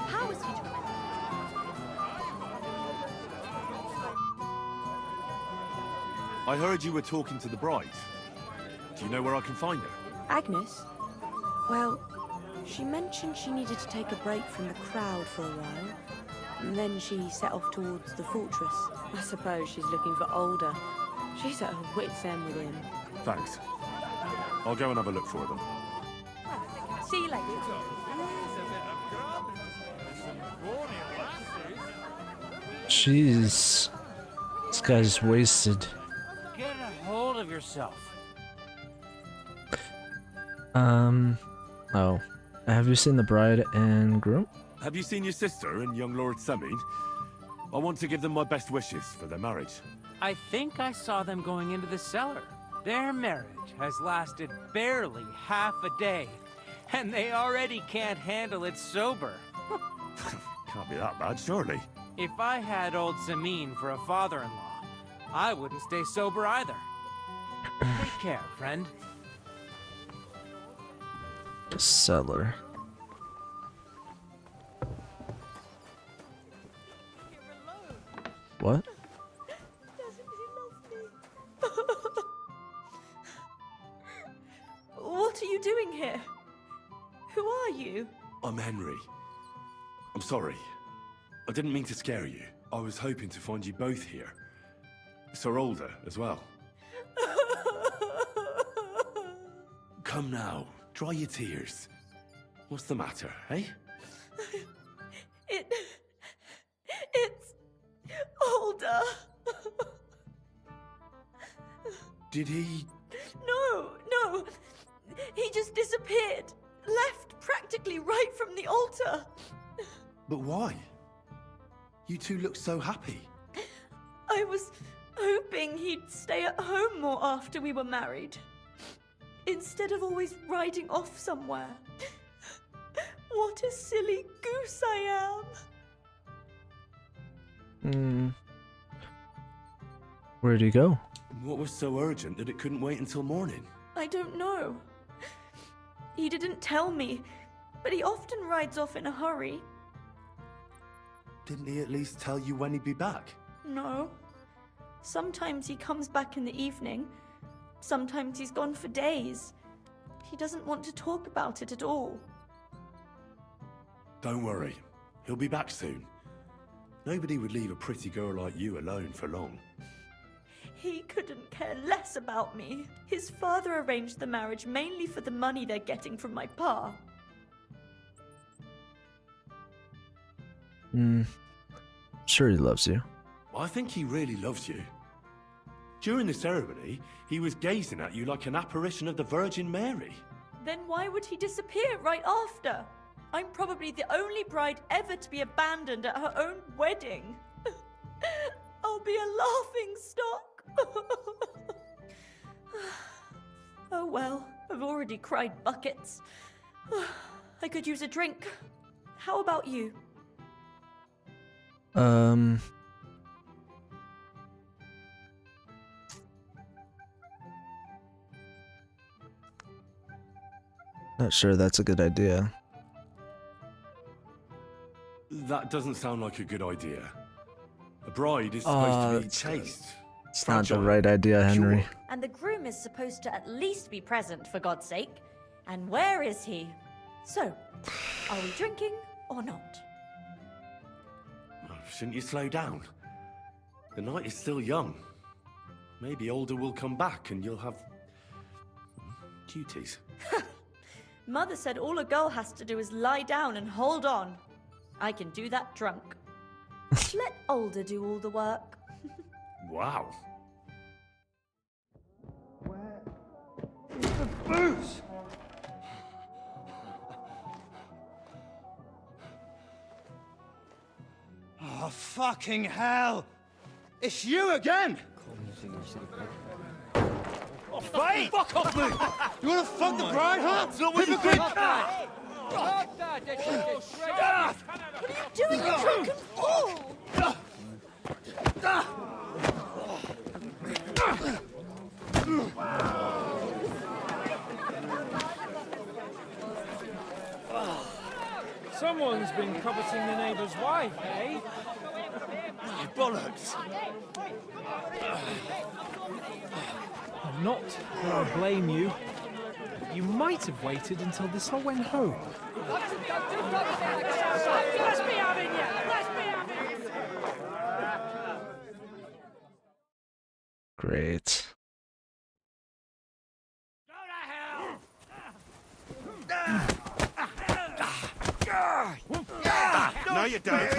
How is he doing? I heard you were talking to the bride. Do you know where I can find her? Agnes? Well, she mentioned she needed to take a break from the crowd for a while. And then she set off towards the fortress. I suppose she's looking for Older. She's at her wit's end with him. Thanks. I'll go and have a look for them. See you later. Jeez. This guy's wasted. Get a hold of yourself. Oh. Have you seen the bride and groom? Have you seen your sister and young Lord Semin? I want to give them my best wishes for their marriage. I think I saw them going into the cellar. Their marriage has lasted barely half a day, and they already can't handle it sober. Can't be that bad, surely. If I had old Samin for a father-in-law, I wouldn't stay sober either. Take care, friend. The cellar. What? What are you doing here? Who are you? I'm Henry. I'm sorry. I didn't mean to scare you. I was hoping to find you both here. Sir Older as well. Come now, dry your tears. What's the matter, eh? It's Older. Did he... No. He just disappeared. Left practically right from the altar. But why? You two look so happy. I was hoping he'd stay at home more after we were married. Instead of always riding off somewhere. What a silly goose I am. Where'd he go? What was so urgent that it couldn't wait until morning? I don't know. He didn't tell me, but he often rides off in a hurry. Didn't he at least tell you when he'd be back? No. Sometimes he comes back in the evening. Sometimes he's gone for days. He doesn't want to talk about it at all. Don't worry. He'll be back soon. Nobody would leave a pretty girl like you alone for long. He couldn't care less about me. His father arranged the marriage mainly for the money they're getting from my pa. Sure he loves you. I think he really loves you. During the ceremony, he was gazing at you like an apparition of the Virgin Mary. Then why would he disappear right after? I'm probably the only bride ever to be abandoned at her own wedding. I'll be a laughing stock. Oh well, I've already cried buckets. I could use a drink. How about you? Not sure that's a good idea. That doesn't sound like a good idea. A bride is supposed to be chaste. It's not the right idea, Henry. And the groom is supposed to at least be present, for God's sake. And where is he? So, are we drinking or not? Shouldn't you slow down? The night is still young. Maybe Older will come back and you'll have duties. Mother said all a girl has to do is lie down and hold on. I can do that drunk. Let Older do all the work. Wow. The booze! Oh, fucking hell! It's you again! Oh, fight! Fuck off, mate! You wanna fuck the bride, huh? Hypocrite! What are you doing, you drunken fool? Someone's been coveting the neighbour's wife, eh? Bollocks! I'm not going to blame you. You might have waited until this all went home. Let's be having you! Let's be having you! Great. No, you don't.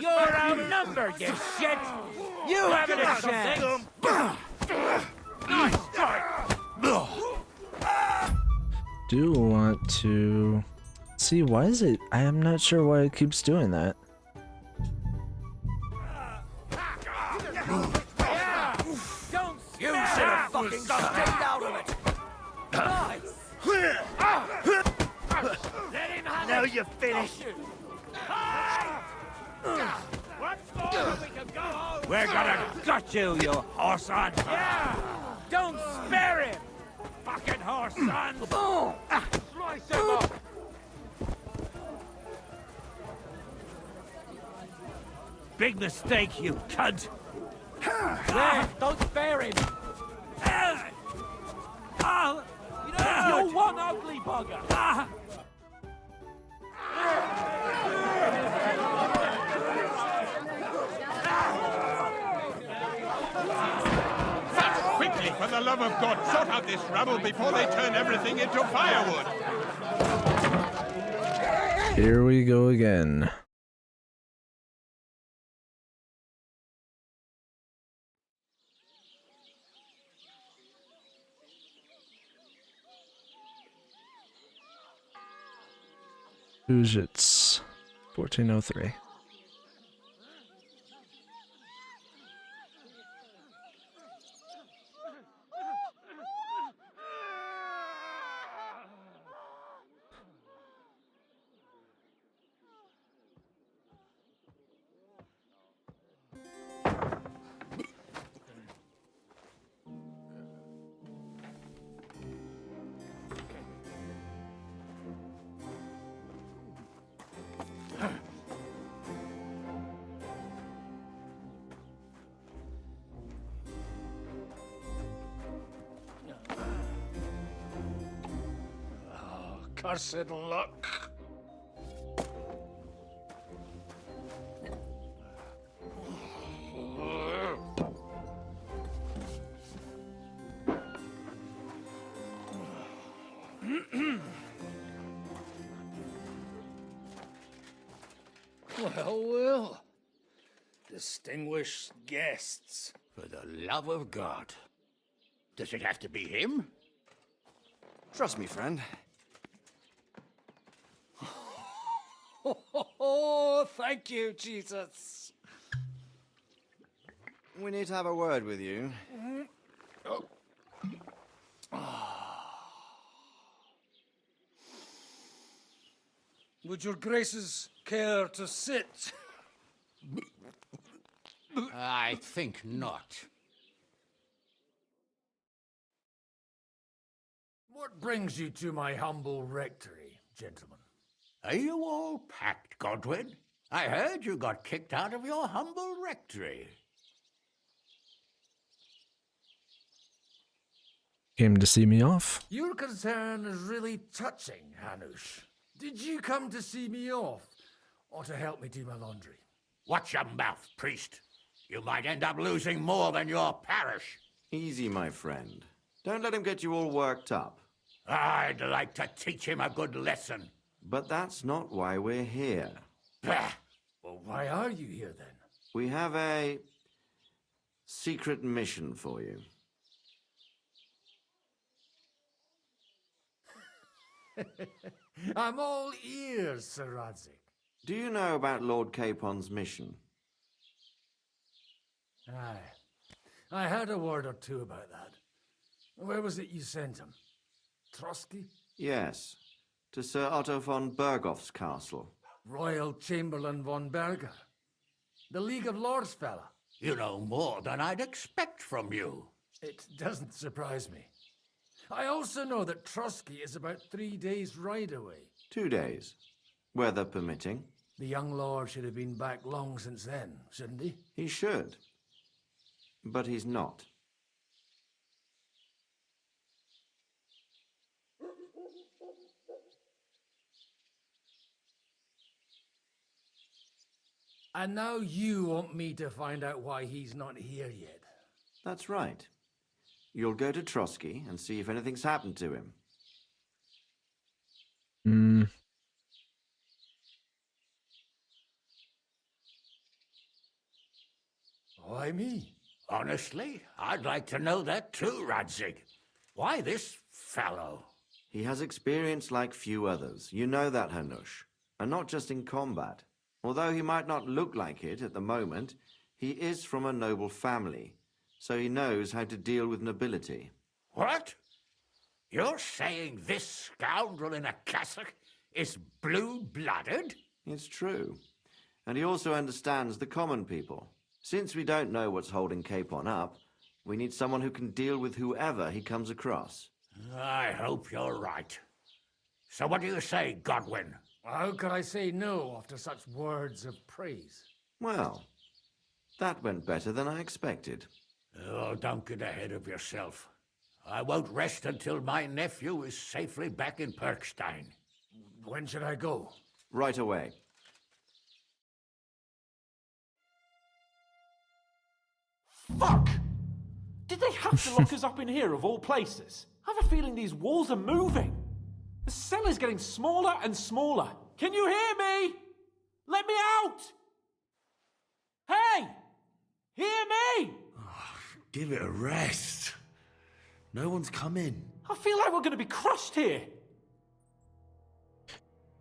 You're outnumbered, you shit! You haven't a chance! Do want to see, why is it? I am not sure why it keeps doing that. You should have fucking stayed out of it! Now you're finished. We're gonna gut you, you horse son! Yeah! Don't spare him! Fucking horse son! Slice him up! Big mistake, you cunt! There, don't spare him! You're one ugly bugger! Quickly, for the love of God, sort out this rabble before they turn everything into firewood! Here we go again. Ujits, 1403. Cursed luck. Well. Distinguished guests. For the love of God. Does it have to be him? Trust me, friend. Oh, thank you, Jesus. We need to have a word with you. Would your graces care to sit? I think not. What brings you to my humble rectory, gentlemen? Are you all packed, Godwin? I heard you got kicked out of your humble rectory. Came to see me off. Your concern is really touching, Hanush. Did you come to see me off? Or to help me do my laundry? Watch your mouth, priest. You might end up losing more than your parish. Easy, my friend. Don't let him get you all worked up. I'd like to teach him a good lesson. But that's not why we're here. Bah! Well, why are you here then? We have a secret mission for you. I'm all ears, Sir Radzik. Do you know about Lord Capon's mission? Aye. I heard a word or two about that. Where was it you sent him? Trotsky? Yes, to Sir Otto von Bergoff's castle. Royal Chamberlain von Berger. The League of Lords fella. You know more than I'd expect from you. It doesn't surprise me. I also know that Trotsky is about 3 days' ride away. 2 days, weather permitting. The young lord should have been back long since then, shouldn't he? He should. But he's not. And now you want me to find out why he's not here yet. That's right. You'll go to Trotsky and see if anything's happened to him. Why me? Honestly, I'd like to know that too, Radzik. Why this fellow? He has experience like few others. You know that, Hanush. And not just in combat. Although he might not look like it at the moment, he is from a noble family, so he knows how to deal with nobility. What? You're saying this scoundrel in a cassock is blue-blooded? It's true. And he also understands the common people. Since we don't know what's holding Capon up, we need someone who can deal with whoever he comes across. I hope you're right. So what do you say, Godwin? How could I say no after such words of praise? Well, that went better than I expected. Oh, don't get ahead of yourself. I won't rest until my nephew is safely back in Perkstein. When should I go? Right away. Fuck! Did they have to lock us up in here of all places? I have a feeling these walls are moving. The cell is getting smaller and smaller. Can you hear me? Let me out! Hey! Hear me! Give it a rest. No one's come in. I feel like we're going to be crushed here.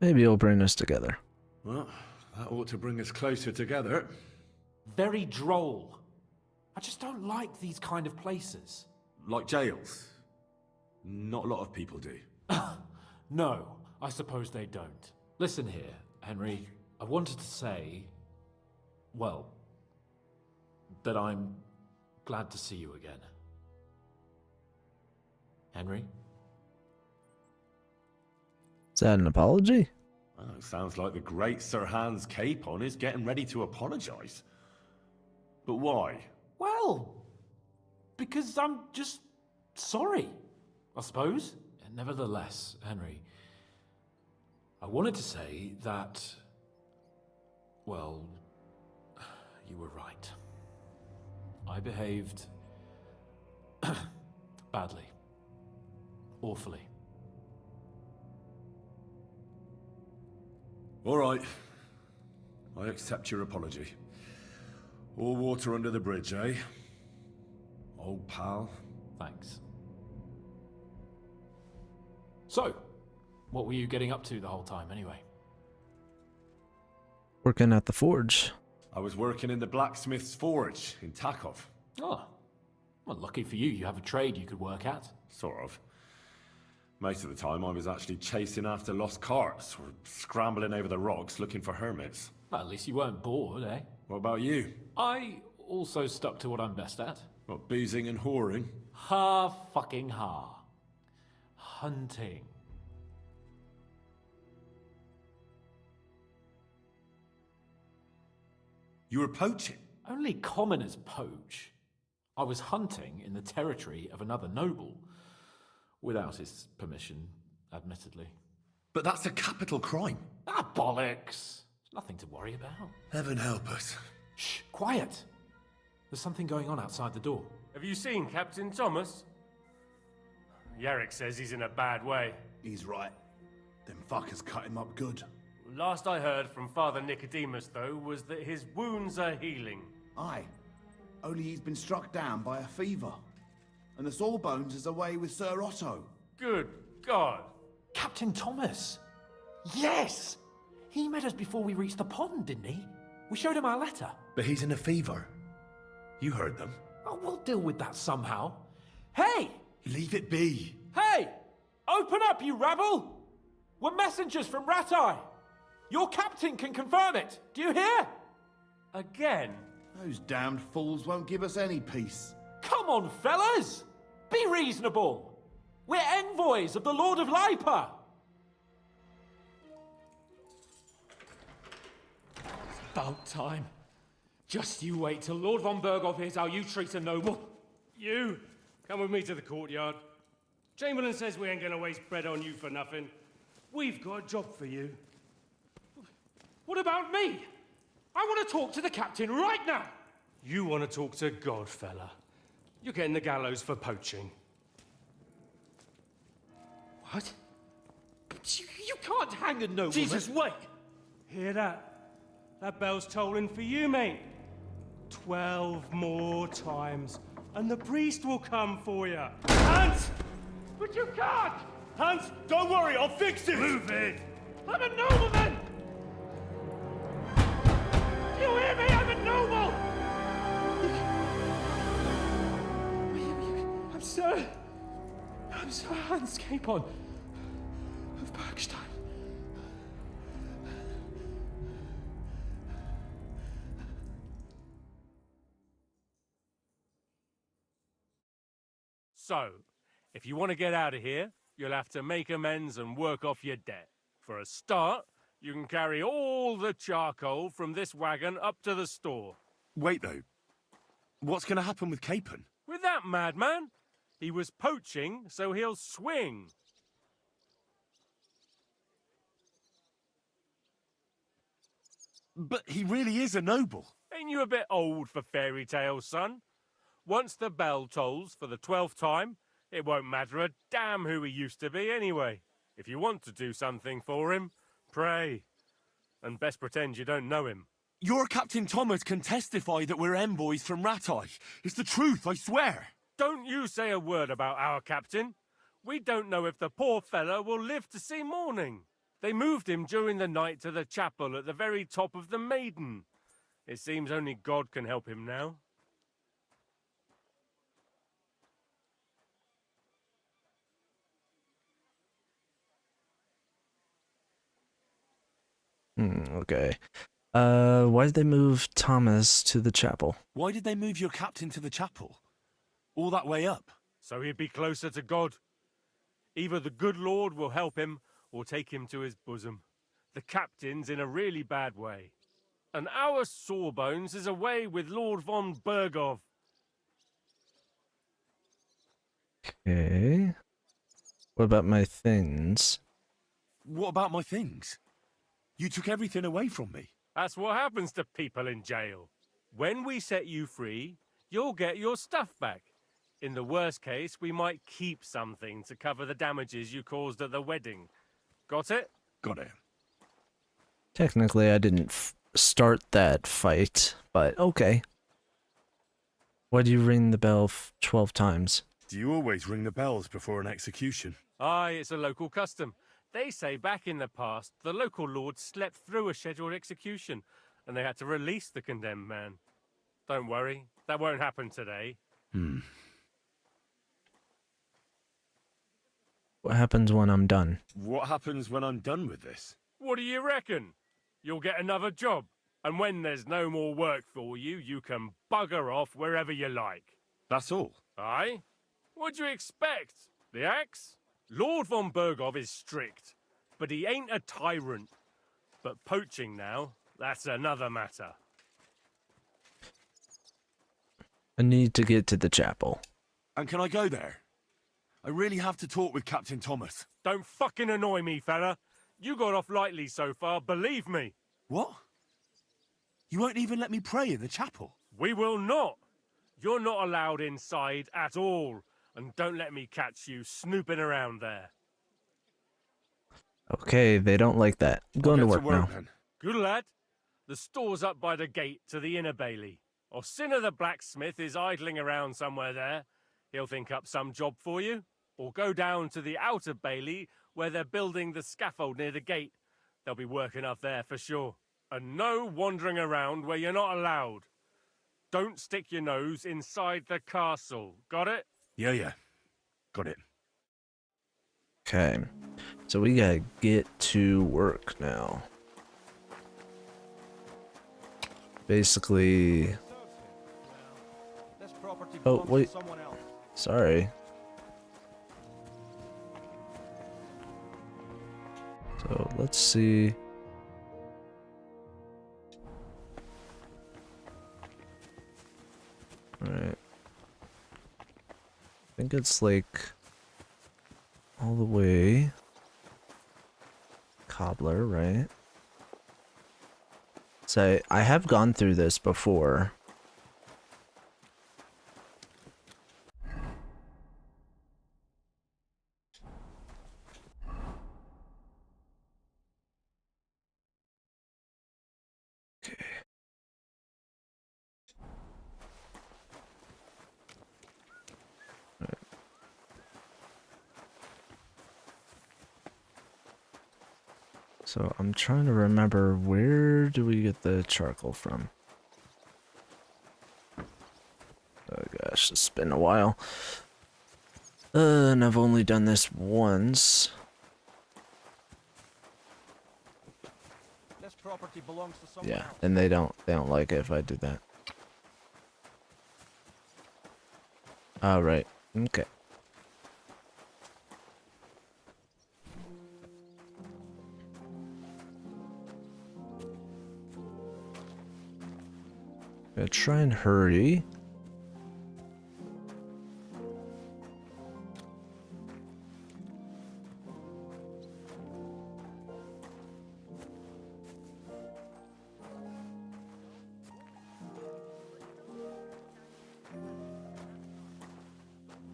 Maybe it'll bring us together. Well, that ought to bring us closer together. Very droll. I just don't like these kind of places. Like jails. Not a lot of people do. No, I suppose they don't. Listen here, Henry. I wanted to say, well, that I'm glad to see you again. Henry? Is that an apology? Well, it sounds like the great Sir Hans Capon is getting ready to apologize. But why? Well, because I'm just sorry, I suppose. And nevertheless, Henry, I wanted to say that, well, you were right. I behaved badly. Awfully. All right. I accept your apology. All water under the bridge, eh? Old pal. Thanks. So, what were you getting up to the whole time, anyway? Working at the forge. I was working in the blacksmith's forge in Takov. Oh, well, lucky for you, you have a trade you could work at. Sort of. Most of the time I was actually chasing after lost carts or scrambling over the rocks looking for hermits. Well, at least you weren't bored, eh? What about you? I also stuck to what I'm best at. What, boozing and whoring? Fucking ha. Hunting. You were poaching? Only commoners poach. I was hunting in the territory of another noble. Without his permission, admittedly. But that's a capital crime. Ah, bollocks. Nothing to worry about. Heaven help us. Shh, quiet. There's something going on outside the door. Have you seen Captain Thomas? Yarrick says he's in a bad way. He's right. Them fuckers cut him up good. Last I heard from Father Nicodemus, though, was that his wounds are healing. Aye. Only he's been struck down by a fever. And the Sawbones is away with Sir Otto. Good God. Captain Thomas! Yes! He met us before we reached the pond, didn't he? We showed him our letter. But he's in a fever. You heard them. Oh, we'll deal with that somehow. Hey! Leave it be. Hey! Open up, you rabble! We're messengers from Ratai. Your captain can confirm it. Do you hear? Again? Those damned fools won't give us any peace. Come on, fellas! Be reasonable. We're envoys of the Lord of Lipa. It's about time. Just you wait till Lord von Berghoff hears how you treat a noble. You, come with me to the courtyard. Chamberlain says we ain't gonna waste bread on you for nothing. We've got a job for you. What about me? I want to talk to the captain right now. You want to talk to God, fella. You're getting the gallows for poaching. What? But you can't hang a nobleman. Jesus, wait! Hear that? That bell's tolling for you, mate. 12 more times, and the priest will come for you. Hans! But you can't! Hans, don't worry, I'll fix it! Move it! I'm a nobleman! Do you hear me? I'm a noble! I'm Sir Hans Capon of Bergstein. So, if you want to get out of here, you'll have to make amends and work off your debt. For a start, you can carry all the charcoal from this wagon up to the store. Wait, though. What's going to happen with Capon? With that madman? He was poaching, so he'll swing. But he really is a noble. Ain't you a bit old for fairy tales, son? Once the bell tolls for the 12th time, it won't matter a damn who he used to be anyway. If you want to do something for him, pray. And best pretend you don't know him. Your Captain Thomas can testify that we're envoys from Ratai. It's the truth, I swear. Don't you say a word about our captain. We don't know if the poor fellow will live to see morning. They moved him during the night to the chapel at the very top of the Maiden. It seems only God can help him now. Okay. Why did they move Thomas to the chapel? Why did they move your captain to the chapel? All that way up? So he'd be closer to God. Either the good Lord will help him, or take him to his bosom. The captain's in a really bad way. And our Sawbones is away with Lord von Berghoff. Okay. What about my things? What about my things? You took everything away from me. That's what happens to people in jail. When we set you free, you'll get your stuff back. In the worst case, we might keep something to cover the damages you caused at the wedding. Got it? Got it. Technically, I didn't start that fight, but okay. Why do you ring the bell 12 times? Do you always ring the bells before an execution? Aye, it's a local custom. They say back in the past, the local lord slept through a scheduled execution, and they had to release the condemned man. Don't worry, that won't happen today. What happens when I'm done? What happens when I'm done with this? What do you reckon? You'll get another job, and when there's no more work for you, you can bugger off wherever you like. That's all? Aye? What'd you expect? The axe? Lord von Berghoff is strict, but he ain't a tyrant. But poaching now, that's another matter. I need to get to the chapel. And can I go there? I really have to talk with Captain Thomas. Don't fucking annoy me, fella. You got off lightly so far, believe me. What? You won't even let me pray in the chapel? We will not. You're not allowed inside at all. And don't let me catch you snooping around there. Okay, they don't like that. Going to I'll get work now. then. Good lad. The store's up by the gate to the inner bailey. Sinner the blacksmith is idling around somewhere there. He'll think up some job for you. Or go down to the outer bailey where they're building the scaffold near the gate. They'll be working up there for sure. And no wandering around where you're not allowed. Don't stick your nose inside the castle. Got it? Yeah. Got it. Okay, so we gotta get to work now. Basically... Oh, wait. Sorry. So, let's see... Alright. I think it's like... all the way... Cobbler, right? So I have gone through this before. Okay. Right. So I'm trying to remember, where do we get the charcoal from? Oh gosh, it's been a while. And I've only done this once. This property belongs to someone Yeah, else. and they don't like it if I do that. All right. Okay. Gonna try and hurry.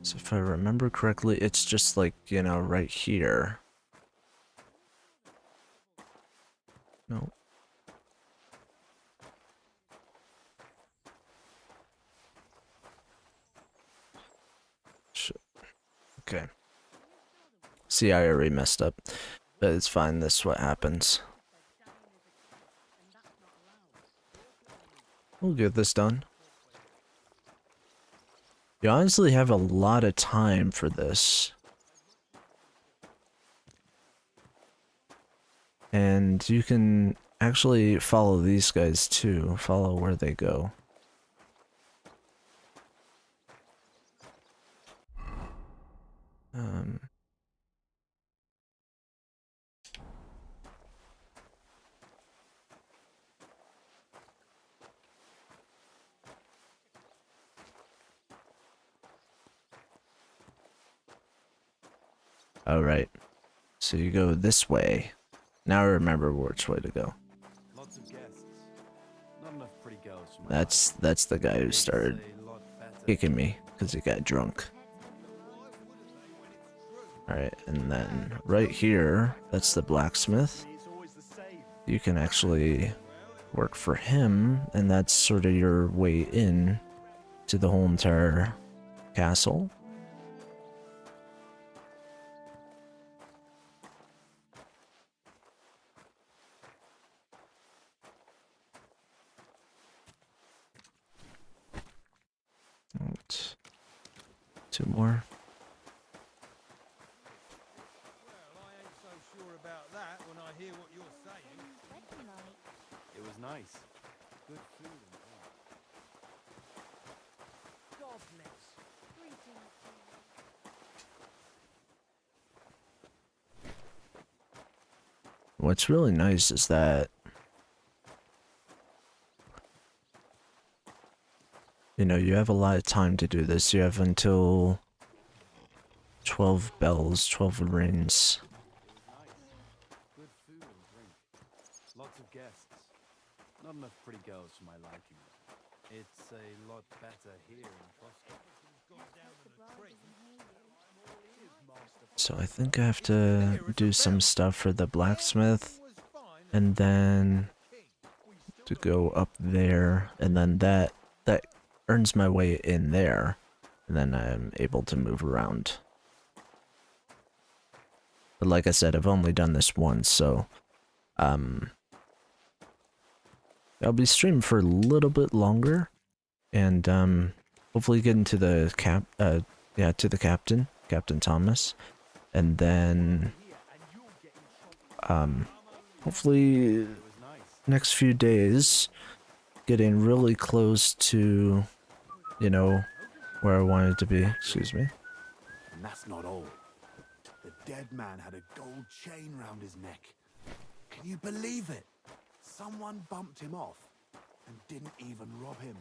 So if I remember correctly, it's just like, you know, right here. No. Shit. Okay. See, I already messed up. But it's fine, this is what happens. We'll get this done. You honestly have a lot of time for this. And you can actually follow these guys too. Follow where they go. Alright. So you go this way. Now I remember which way to go. Lots of guests. Not enough pretty girls for my That's the guy who started kicking me because he got drunk. Alright, and then right here, that's the blacksmith. You can actually work for him, and that's sort of your way in to the whole entire castle. Right. Two more. It was nice. Good food and What's really nice is that, you know, you have a lot of time to do this. You have until 12 bells, 12 rings. Lots of guests. Not enough pretty girls for my liking. It's a lot better here in Frosty. So I think I have to do some stuff for the blacksmith, and then to go up there, and then that earns my way in there, and then I'm able to move around. But like I said, I've only done this once, so I'll be streaming for a little bit longer, and hopefully get into the Captain Thomas, and then hopefully next few days getting really close to, you know, where I wanted to be. Excuse me. And that's not all. The dead man had a gold chain round his neck. Can you believe it? Someone bumped him off and didn't even rob him.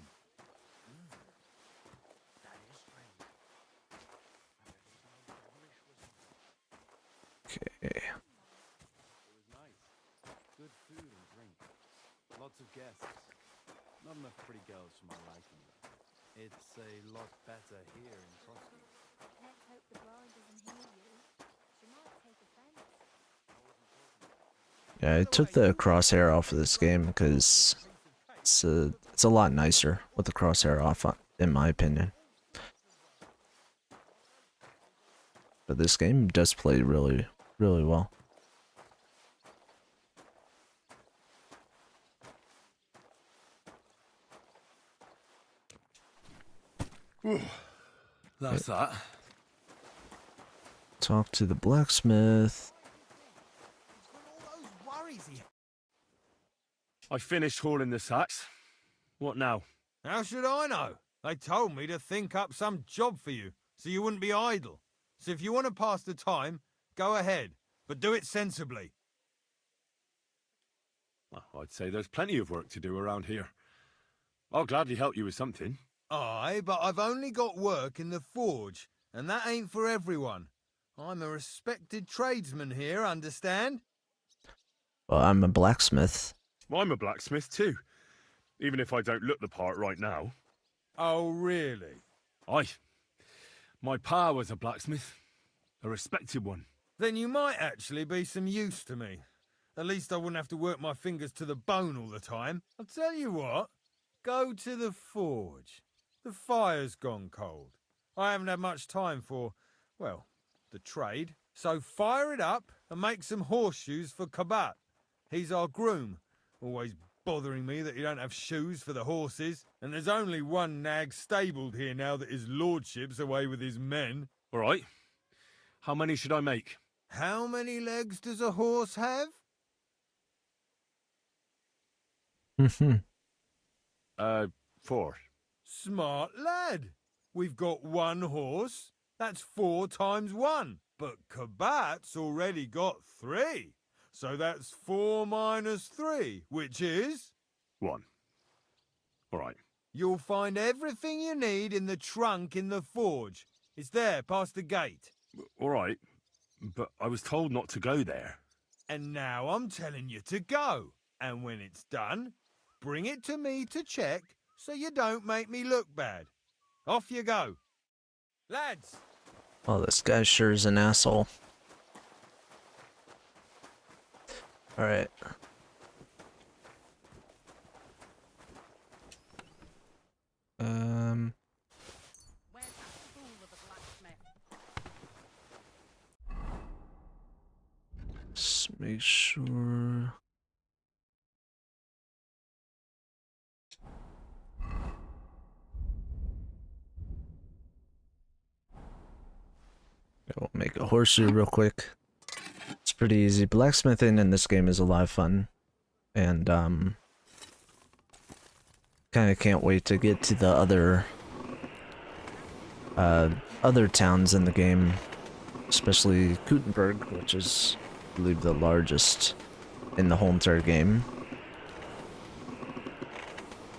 Okay. It was nice. Good food and drink. Lots of guests. Not enough pretty girls for my liking. It's a lot better here in Frosty. Let's hope the bride doesn't hear you. She might take offense. Yeah, I took the crosshair off of this game because it's a lot nicer with the crosshair off, in my opinion. But this game does play really, really well. That's that. Talk to the blacksmith. I finished hauling the sacks. What now? How should I know? They told me to think up some job for you, so you wouldn't be idle. So if you want to pass the time, go ahead, but do it sensibly. Well, I'd say there's plenty of work to do around here. I'll gladly help you with something. Aye, but I've only got work in the forge, and that ain't for everyone. I'm a respected tradesman here, understand? Well, I'm a blacksmith. I'm a blacksmith too, even if I don't look the part right now. Oh, really? Aye. My pa was a blacksmith, a respected one. Then you might actually be some use to me. At least I wouldn't have to work my fingers to the bone all the time. I'll tell you what, go to the forge. The fire's gone cold. I haven't had much time for, well, the trade. So fire it up and make some horseshoes for Kabat. He's our groom, always bothering me that you don't have shoes for the horses. And there's only one nag stabled here now that his lordship's away with his men. All right. How many should I make? How many legs does a horse have? 4. Smart lad. We've got one horse. That's 4 times 1. But Kabat's already got 3. So that's 4 minus 3, which is... 1. All right. You'll find everything you need in the trunk in the forge. It's there, past the gate. All right. But I was told not to go there. And now I'm telling you to go. And when it's done, bring it to me to check so you don't make me look bad. Off you go. Lads! Oh, this guy sure is an asshole. Alright. Let's make sure. We'll make a horseshoe real quick. It's pretty easy. Blacksmithing in this game is a lot of fun. And, kinda can't wait to get to the other towns in the game. Especially Gutenberg, which is, I believe, the largest in the whole entire game.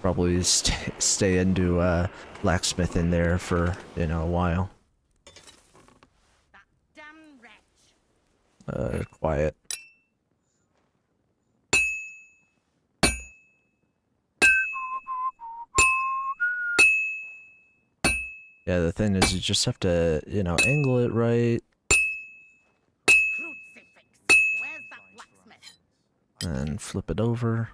Probably stay into, blacksmithing there for, you know, a while. Quiet. Yeah, the thing is, you just have to, you know, angle it right. And flip it over.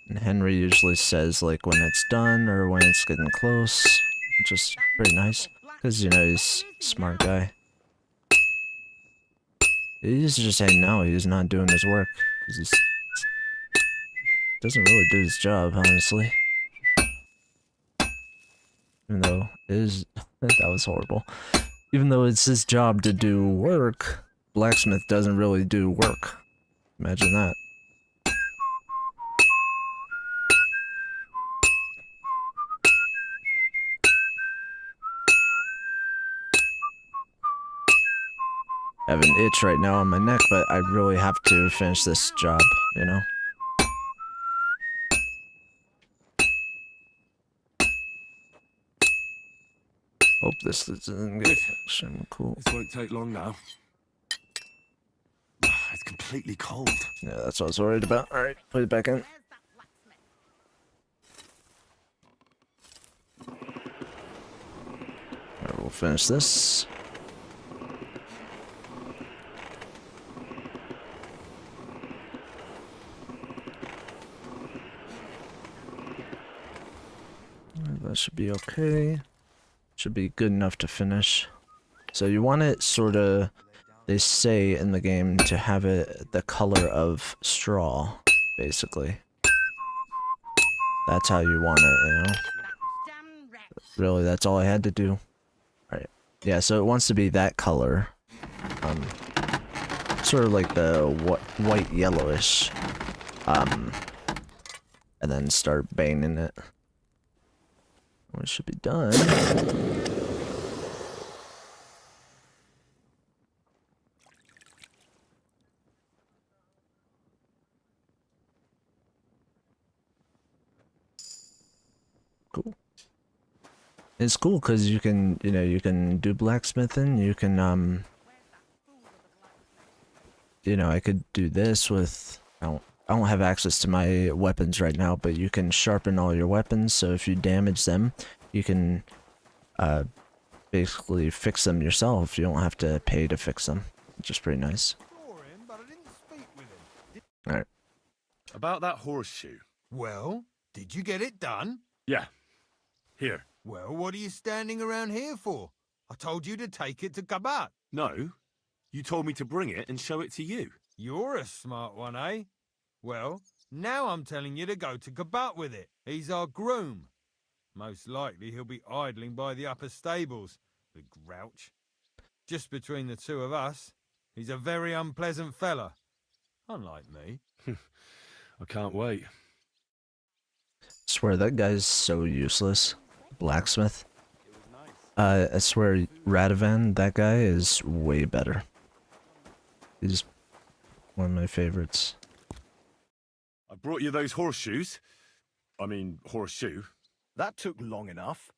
And Henry usually says, like, when it's done or when it's getting close, which is pretty nice. Because, you know, he's a smart guy. He used to just say no, he's not doing his work. He doesn't really do his job, honestly. Even though it is... that was horrible. Even though it's his job to do work, blacksmith doesn't really do work. Imagine that. I have an itch right now on my neck, but I really have to finish this job, you know? Hope this doesn't get cool. This won't take long now. It's completely cold. Yeah, that's what I was worried about. Alright, put it back in. Alright, we'll finish this. That should be okay. Should be good enough to finish. So you want it sort of, they say in the game, to have it the color of straw, basically. That's how you want it, you know? Really, that's all I had to do. Alright. Yeah, so it wants to be that color. Sort of like the white yellowish. And then start banging it. It should be done. Cool. It's cool because you can, you know, you can do blacksmithing. You can, you know, I could do this with. I don't have access to my weapons right now, but you can sharpen all your weapons, so if you damage them, you can basically fix them yourself. You don't have to pay to fix them, which is pretty nice. Alright. About that horseshoe. Well, did you get it done? Yeah. Here. Well, what are you standing around here for? I told you to take it to Kabat. No. You told me to bring it and show it to you. You're a smart one, eh? Well, now I'm telling you to go to Kabat with it. He's our groom. Most likely he'll be idling by the upper stables, the grouch. Just between the two of us, he's a very unpleasant fella. Unlike me. I can't wait. Swear that guy's so useless. Blacksmith. I swear Radovan, that guy is way better. He's one of my favorites. I brought you those horseshoes. I mean, horseshoe. That took long enough.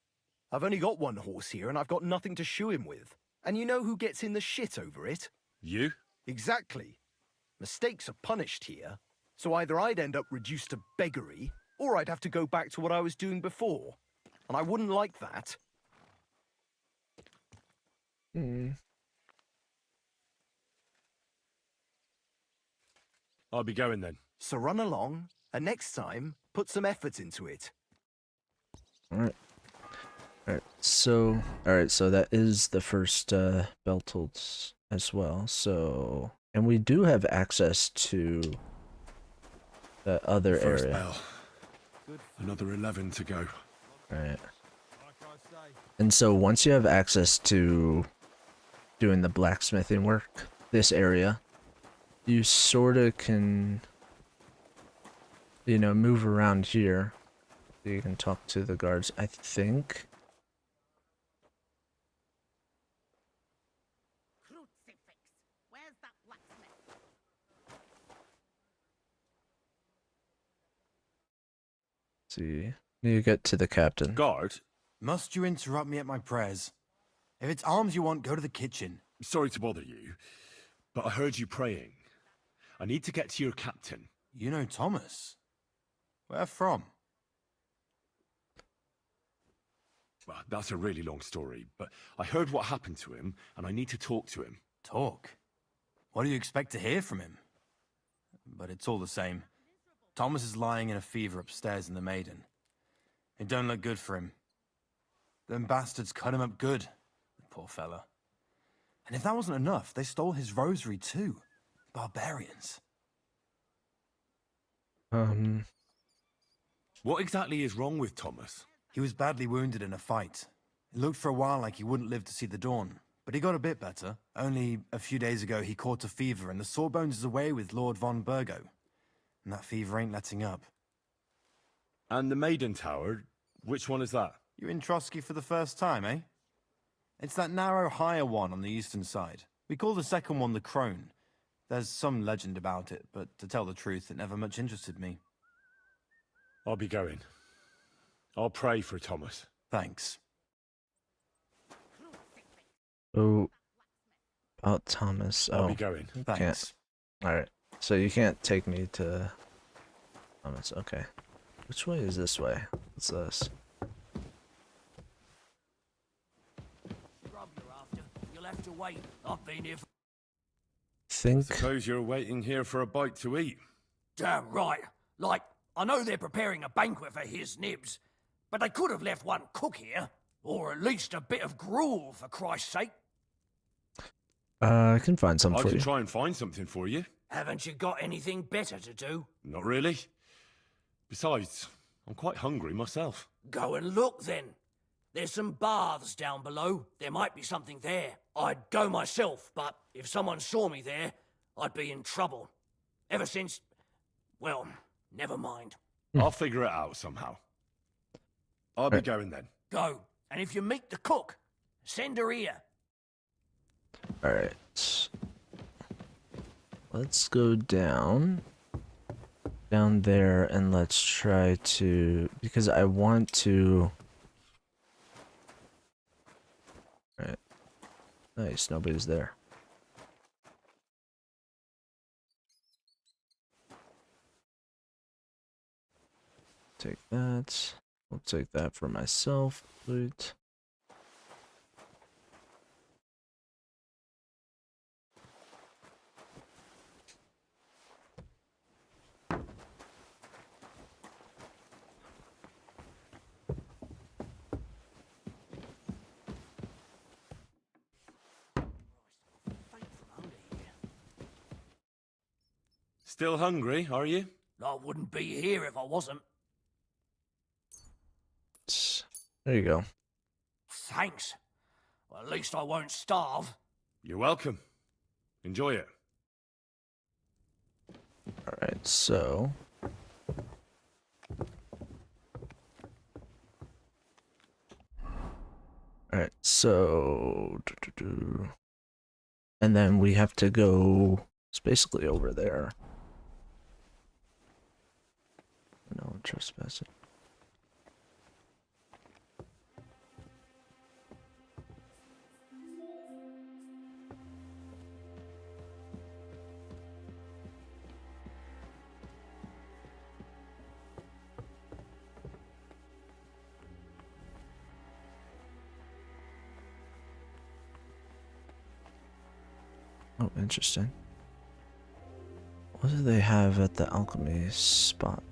I've only got one horse here and I've got nothing to shoe him with. And you know who gets in the shit over it? You? Exactly. Mistakes are punished here. So either I'd end up reduced to beggary, or I'd have to go back to what I was doing before. And I wouldn't like that. I'll be going then. So run along, and next time, put some effort into it. Alright. Alright, so that is the first Beltolds as well, so... And we do have access to the other First area. bell. Another 11 to go. Alright. And so once you have access to doing the blacksmithing work, this area, you sorta can, you know, move around here. You can talk to the guards, I think. See, you get to the captain. Guard? Must you interrupt me at my prayers? If it's arms you want, go to the kitchen. Sorry to bother you, but I heard you praying. I need to get to your captain. You know Thomas? Where from? Well, that's a really long story, but I heard what happened to him, and I need to talk to him. Talk? What do you expect to hear from him? But it's all the same. Thomas is lying in a fever upstairs in the Maiden. It don't look good for him. Them bastards cut him up good, the poor fella. And if that wasn't enough, they stole his rosary too. Barbarians. What exactly is wrong with Thomas? He was badly wounded in a fight. It looked for a while like he wouldn't live to see the dawn, but he got a bit better. Only a few days ago he caught a fever and the Sawbones is away with Lord von Burgo. And that fever ain't letting up. And the Maiden Tower, which one is that? You're in Trotsky for the first time, eh? It's that narrow, higher one on the eastern side. We call the second one the Crone. There's some legend about it, but to tell the truth, it never much interested me. I'll be going. I'll pray for Thomas. Thanks. Oh, about Thomas. I'll be going. Thanks. Alright, so you can't take me to Thomas. Okay. Which way is this way? What's this? You'll have to wait. I've been here for... Think. Suppose you're waiting here for a bite to eat. Damn right. Like, I know they're preparing a banquet for his nibs, but they could have left one cook here. Or at least a bit of gruel, for Christ's sake. I can find some I for can you. try and find something for you. Haven't you got anything better to do? Not really. Besides, I'm quite hungry myself. Go and look then. There's some baths down below. There might be something there. I'd go myself, but if someone saw me there, I'd be in trouble. Ever since... well, never mind. I'll figure it out somehow. I'll be going then. Go. And if you meet the cook, send her here. Alright. Let's go down there, and let's try to, because I want to. Alright. Nice, nobody's there. Take that. I'll take that for myself. Loot. Still hungry, are you? I wouldn't be here if I wasn't. There you go. Thanks. Well, at least I won't starve. You're welcome. Enjoy it. Alright, so. Alright, so. And then we have to go. It's basically over there. No trespassing. Oh, interesting. What do they have at the alchemy spot?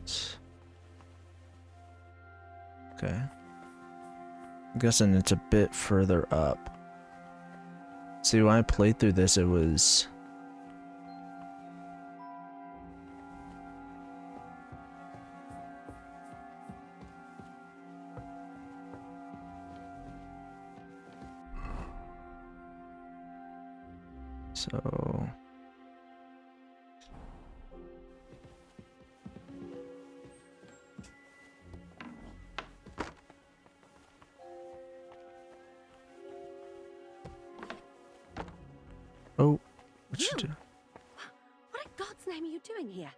Okay. I'm guessing it's a bit further up. See, when I played through this, it was... So... Oh, what you do? What in God's name are you doing here?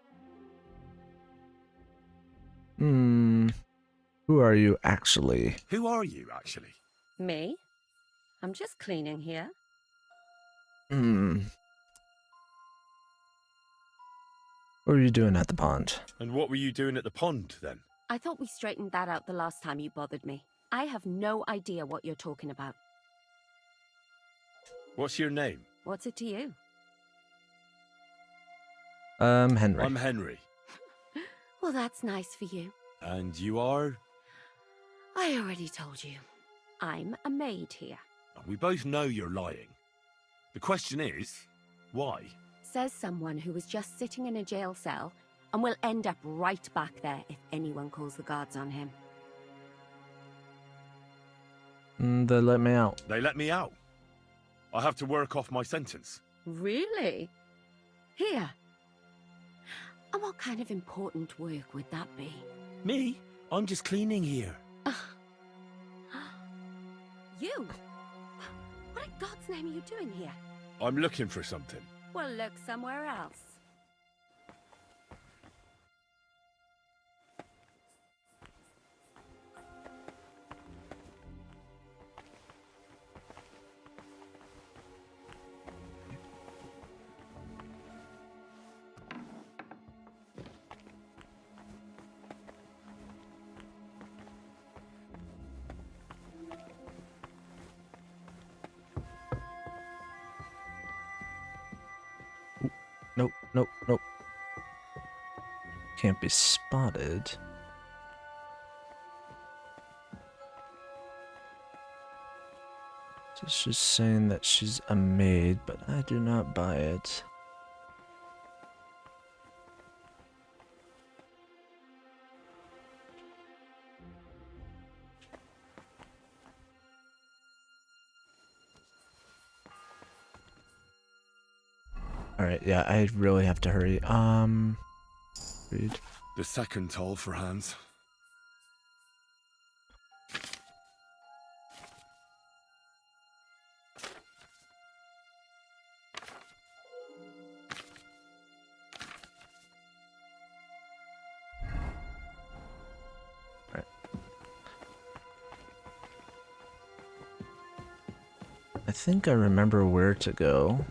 Who are you actually? Who are you, actually? Me? I'm just cleaning here. What were you doing at the pond? And what were you doing at the pond, then? I thought we straightened that out the last time you bothered me. I have no idea what you're talking about. What's your name? What's it to you? Henry. I'm Henry. Well, that's nice for you. And you are? I already told you. I'm a maid here. We both know you're lying. The question is, why? Says someone who was just sitting in a jail cell and will end up right back there if anyone calls the guards on him. They let me out. They let me out. I have to work off my sentence. Really? Here? And what kind of important work would that be? Me? I'm just cleaning here. You? What in God's name are you doing here? I'm looking for something. Well, look somewhere else. Nope, nope, nope. Can't be spotted. So she's saying that she's a maid, but I do not buy it. Alright, yeah, I really have to hurry. Read. The second toll for Hans. Alright. I think I remember where to go.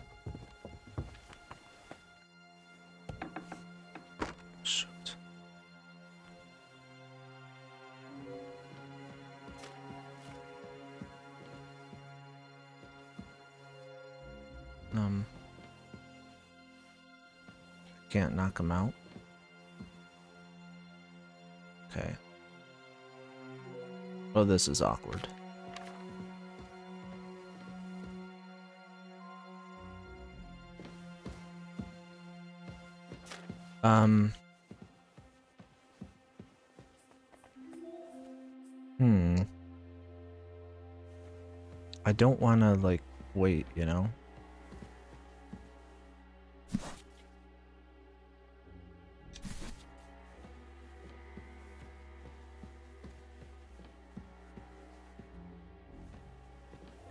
Can't knock him out. Okay. Oh, this is awkward. I don't want to, like, wait, you know?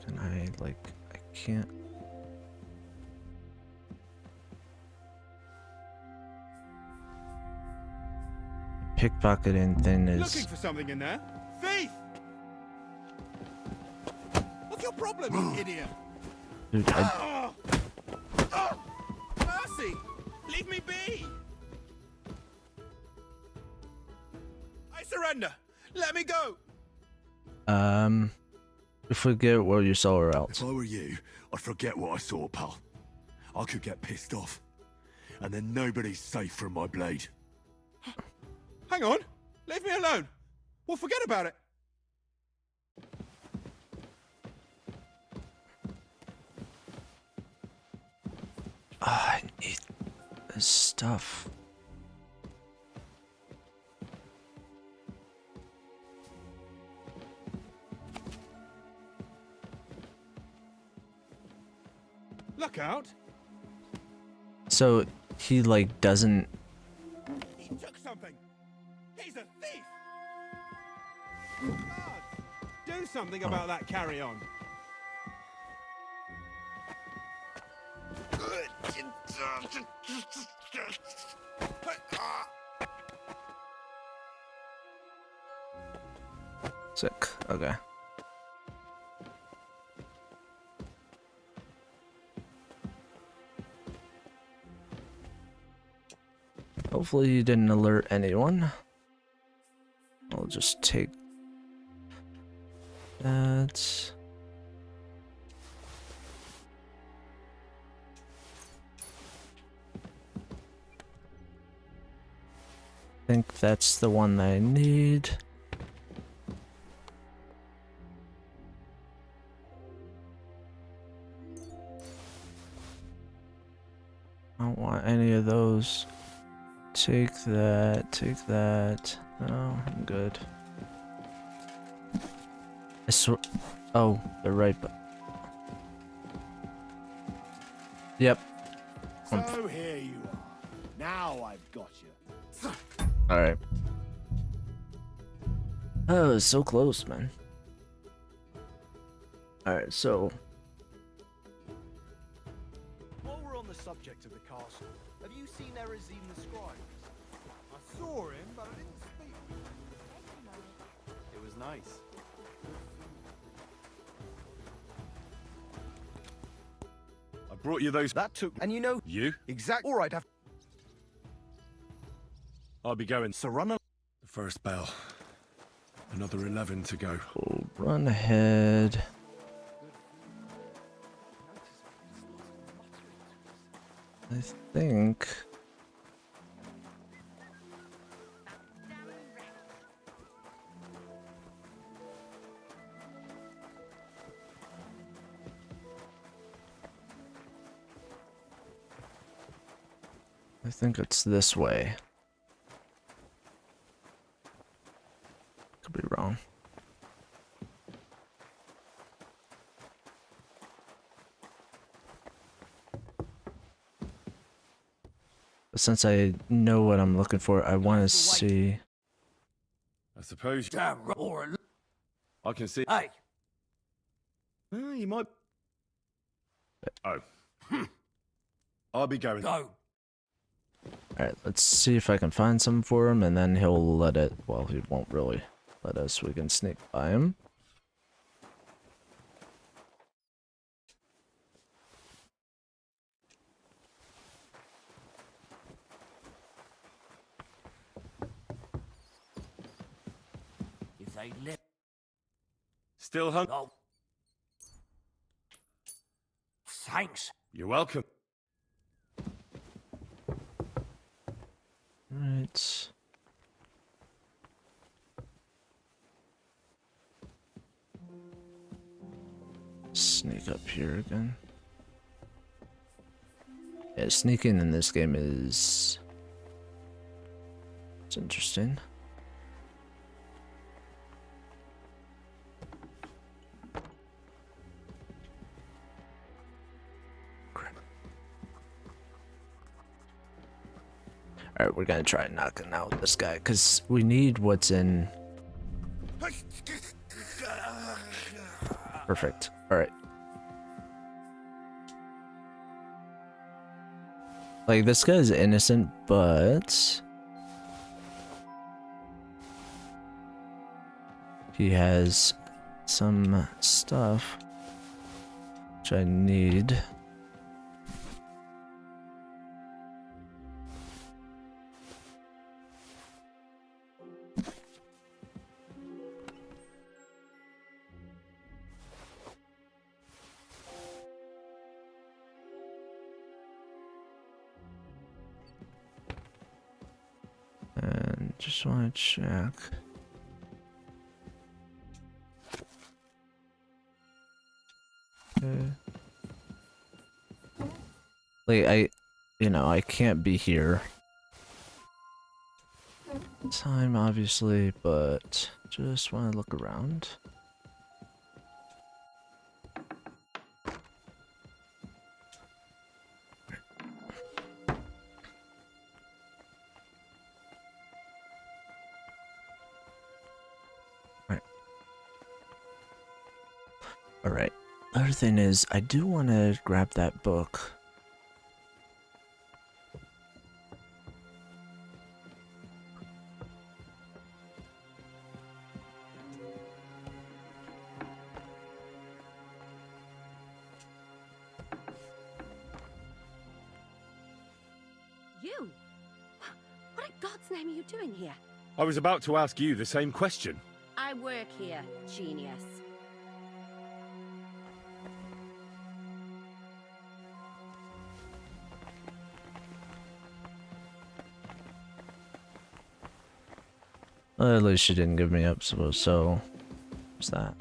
Can I, like, I can't. Pickpocketing thing is. Looking for something in there? Thief! What's your problem, you idiot? Dude, Mercy! Leave me be! I surrender! Let me go! forget what you saw or else. If I were you, I'd forget what I saw, pal. I could get pissed off. And then nobody's safe from my blade. Hang on! Leave me alone! We'll forget about it! I need this stuff. Look out! So he like doesn't. He took something! He's a thief! Guards, do something about that carry-on. Sick. Okay. Hopefully he didn't alert anyone. I'll just take that. I think that's the one that I need. I don't want any of those. Take that, take that. No, I'm good. I swear. Oh, they're right. Yep. So here you are. Now I've got you. Alright. Oh, it's so close, man. Alright, so. While we're on the subject of the castle, have you seen Erazim the scribe? I saw him, but I didn't speak. It was nice. I brought you those. That took, and you know, You? exactly. All right, I'll be going. So run. The first bell. Another 11 to go. We'll run ahead. I think. I think it's this way. Could be wrong. But since I know what I'm looking for, I want to see. I suppose. Damn, or I can see. hey, Well, you might. Oh. I'll be going. go. Alright, let's see if I can find some for him, and then he'll let it. Well, he won't really let us. We can sneak by him. If they live. Still hungry? Oh. Thanks. You're welcome. Right. Sneak up here again. Yeah, sneaking in this game is... It's interesting. Alright, we're gonna try knocking out this guy, because we need what's in... Perfect. Alright. Like, this guy's innocent, but... he has some stuff which I need. And just want to check. Like, I can't be here. Time, obviously, but just want to look around. Alright. Other thing is, I do want to grab that book. You? the name are you doing here? I was about to ask you the same question. I work here, genius. Well, at least she didn't give me up, so what's that?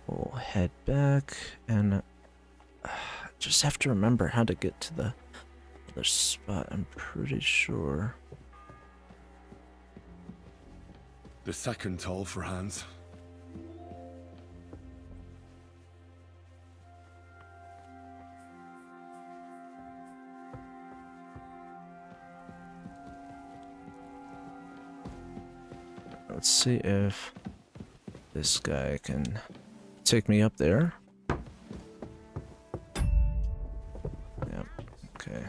We'll head back and just have to remember how to get to the other spot. I'm pretty sure. The second toll for Hans. Let's see if this guy can take me up there. Yep. Okay.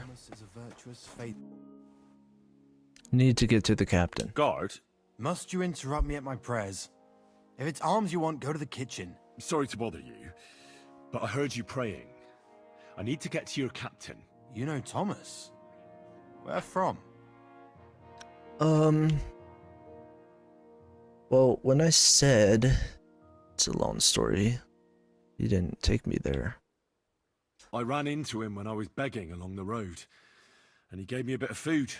Need to get to the captain. Guard? Must you interrupt me at my prayers? If it's alms you want, go to the kitchen. Sorry to bother you, but I heard you praying. I need to get to your captain. You know Thomas? Where from? Well, when I said it's a long story, he didn't take me there. I ran into him when I was begging along the road, and he gave me a bit of food.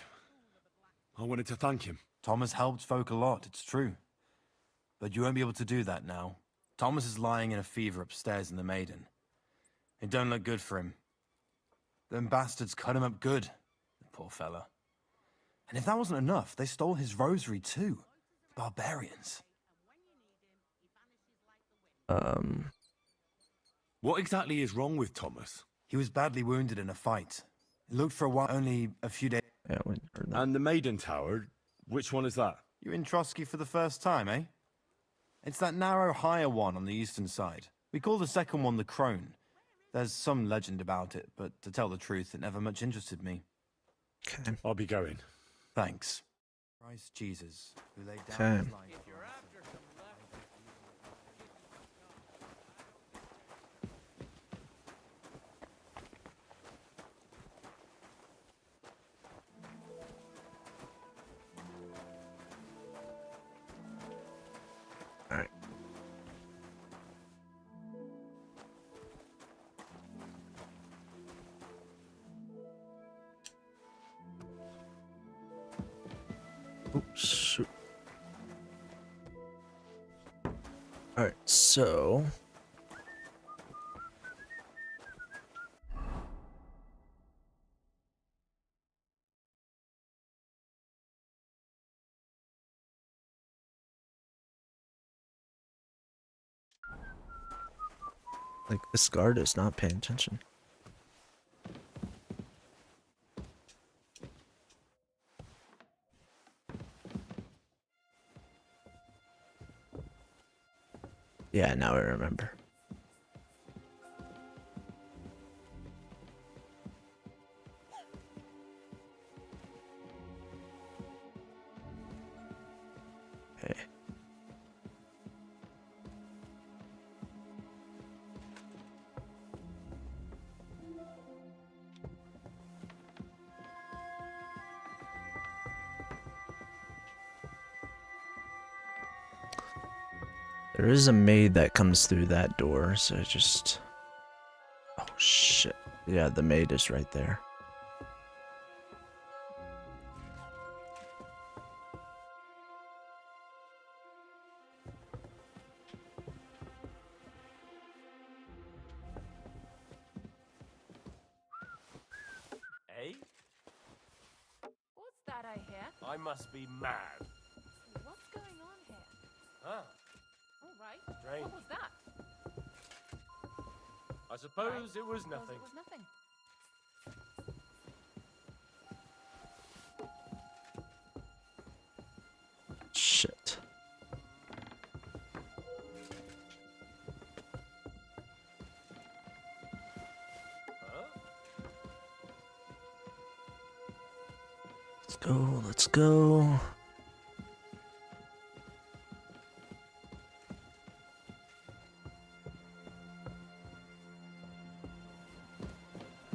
I wanted to thank him. Thomas helped folk a lot, it's true. But you won't be able to do that now. Thomas is lying in a fever upstairs in the Maiden. It don't look good for him. Them bastards cut him up good, the poor fella. And if that wasn't enough, they stole his rosary too. Barbarians. What exactly is wrong with Thomas? He was badly wounded in a fight. It looked for a while, only a few days. Yeah, and the Maiden Tower, which one is that? You're in Trotsky for the first time, eh? It's that narrow, higher one on the eastern side. We call the second one the Crone. There's some legend about it, but to tell the truth, it never much interested me. Okay. I'll be going. Thanks. Christ Jesus, who laid down his life. Alright. Oh, shoot. Alright, so... like, this guard is not paying attention. Yeah, now I remember. Okay. There is a maid that comes through that door, so just... oh shit. Yeah, the maid is right there. Eh? What's that I hear? I must be mad. What's going on here? Ah, All right. Strange. What was that? I suppose it was Suppose nothing. It was nothing. Shit. Let's go, let's go.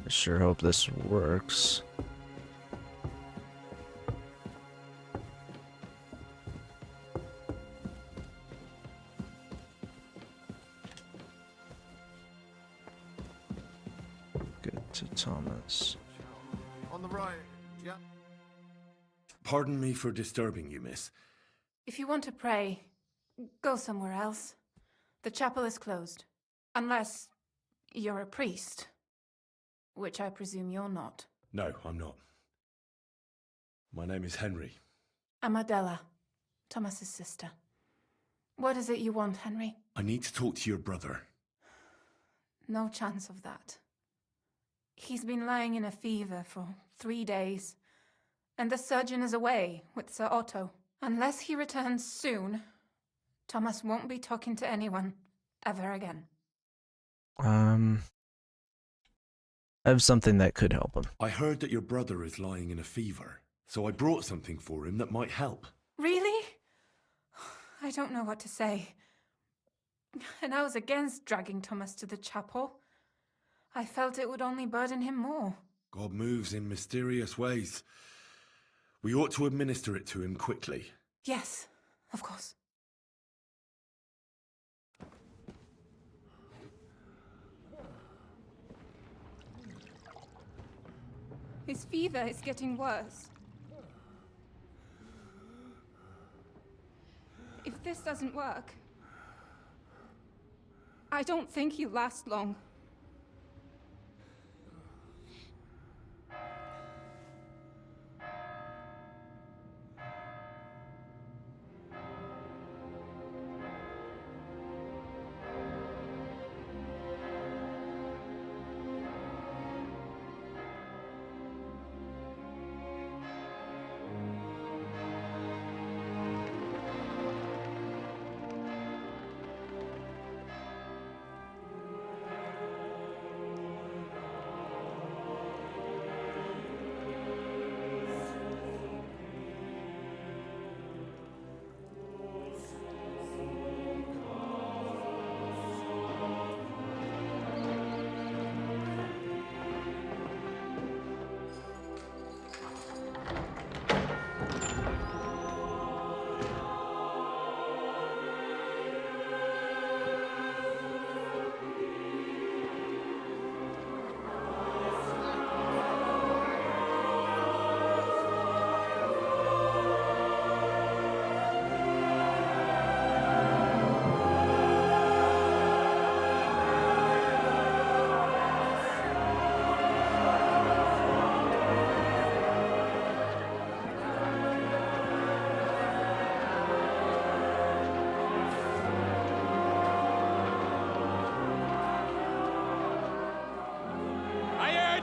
I sure hope this works. Good to Thomas. On the right, yeah. Pardon me for disturbing you, miss. If you want to pray, go somewhere else. The chapel is closed. Unless you're a priest. Which I presume you're not. No, I'm not. My name is Henry. I'm Adela, Thomas's sister. What is it you want, Henry? I need to talk to your brother. No chance of that. He's been lying in a fever for 3 days. And the surgeon is away with Sir Otto. Unless he returns soon, Thomas won't be talking to anyone ever again. I have something that could help him. I heard that your brother is lying in a fever, so I brought something for him that might help. Really? I don't know what to say. And I was against dragging Thomas to the chapel. I felt it would only burden him more. God moves in mysterious ways. We ought to administer it to him quickly. Yes, of course. His fever is getting worse. If this doesn't work, I don't think he'll last long.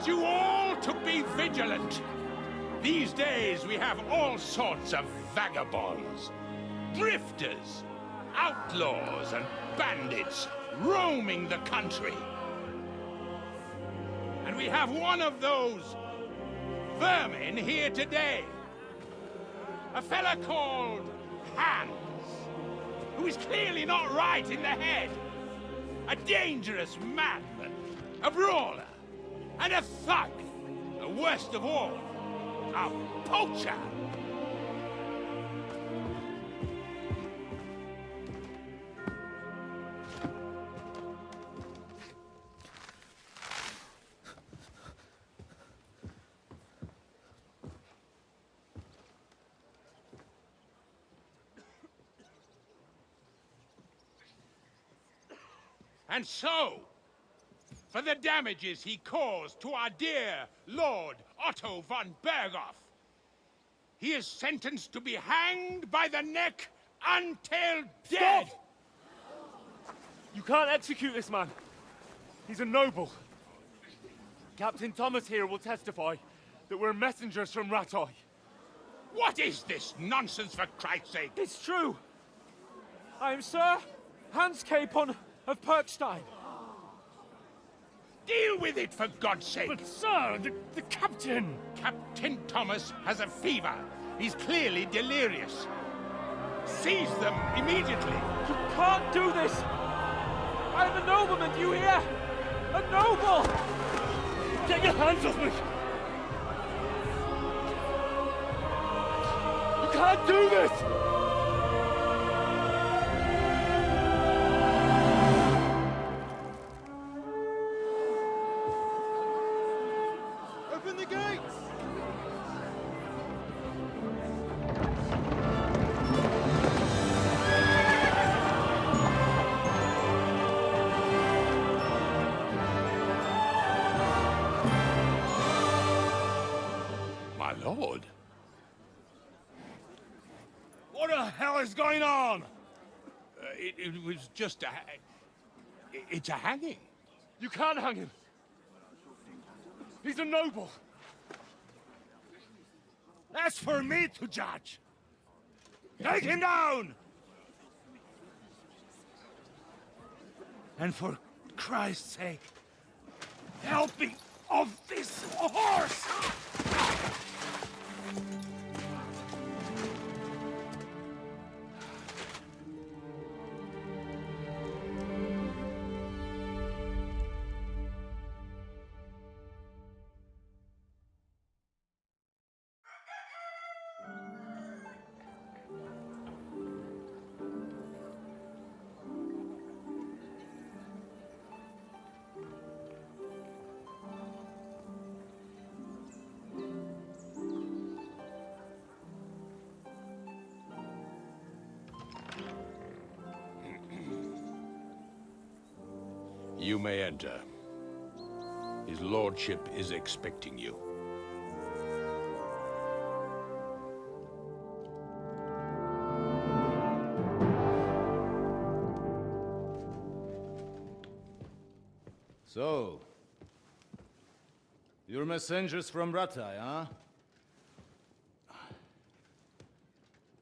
You all to be vigilant. These days we have all sorts of vagabonds, drifters, outlaws and bandits roaming the country. And we have one of those vermin here today. A fella called Hans, who is clearly not right in the head. A dangerous madman, a brawler, and a thug, the worst of all, a poacher. And so, for the damages he caused to our dear Lord Otto von Berghoff, he is sentenced to be hanged by the neck until dead! Stop! You can't execute this man. He's a noble. Captain Thomas here will testify that we're messengers from Ratoi. What is this nonsense, for Christ's sake? It's true. I am Sir Hans Capon of Perkstein. Deal with it, for God's sake! But, sir, the captain... Captain Thomas has a fever. He's clearly delirious. Seize them immediately. You can't do this! I'm a nobleman, do you hear? A noble! Get your hands off me! You can't do this! Open the gates! My lord. What the hell is going on? It was just it's a hanging. You can't hang him. He's a noble. That's for me to judge. Take him down! And for Christ's sake, help me off this horse! You may enter. His lordship is expecting you. So, you're messengers from Ratai, huh?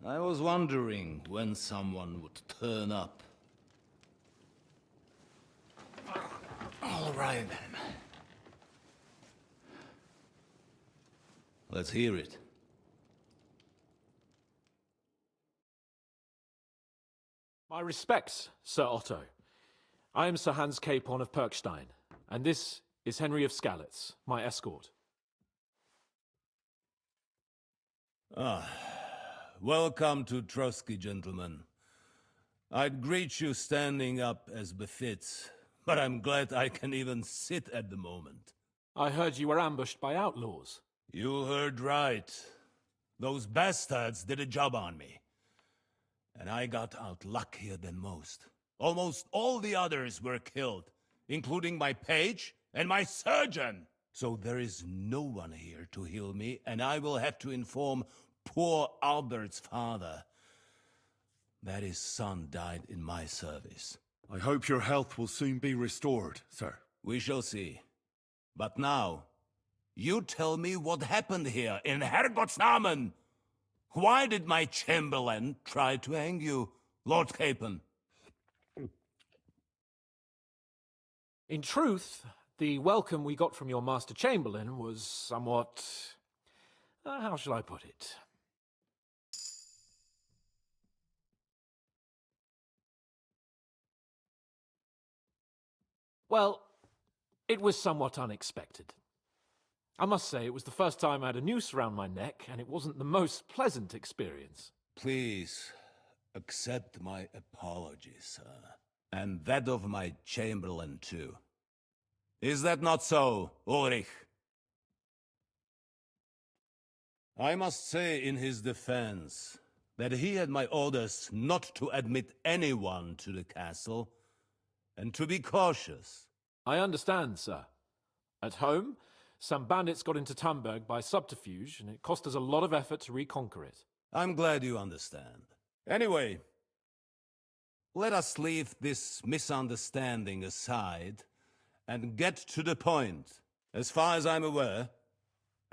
I was wondering when someone would turn up. All right, then. Let's hear it. My respects, Sir Otto. I am Sir Hans Capon of Perkstein, and this is Henry of Skalitz, my escort. Welcome to Trotsky, gentlemen. I'd greet you standing up as befits, but I'm glad I can even sit at the moment. I heard you were ambushed by outlaws. You heard right. Those bastards did a job on me. And I got out luckier than most. Almost all the others were killed, including my page and my surgeon. So there is no one here to heal me, and I will have to inform poor Albert's father that his son died in my service. I hope your health will soon be restored, sir. We shall see. But now, you tell me what happened here in Herrgott's Namen. Why did my chamberlain try to hang you, Lord Capon? In truth, the welcome we got from your Master Chamberlain was somewhat... how shall I put it? Well, it was somewhat unexpected. I must say, it was the first time I had a noose around my neck, and it wasn't the most pleasant experience. Please, accept my apologies, sir. And that of my chamberlain, too. Is that not so, Ulrich? I must say in his defense that he had my orders not to admit anyone to the castle, and to be cautious. I understand, sir. At home, some bandits got into Tamberg by subterfuge, and it cost us a lot of effort to reconquer it. I'm glad you understand. Anyway, let us leave this misunderstanding aside and get to the point. As far as I'm aware,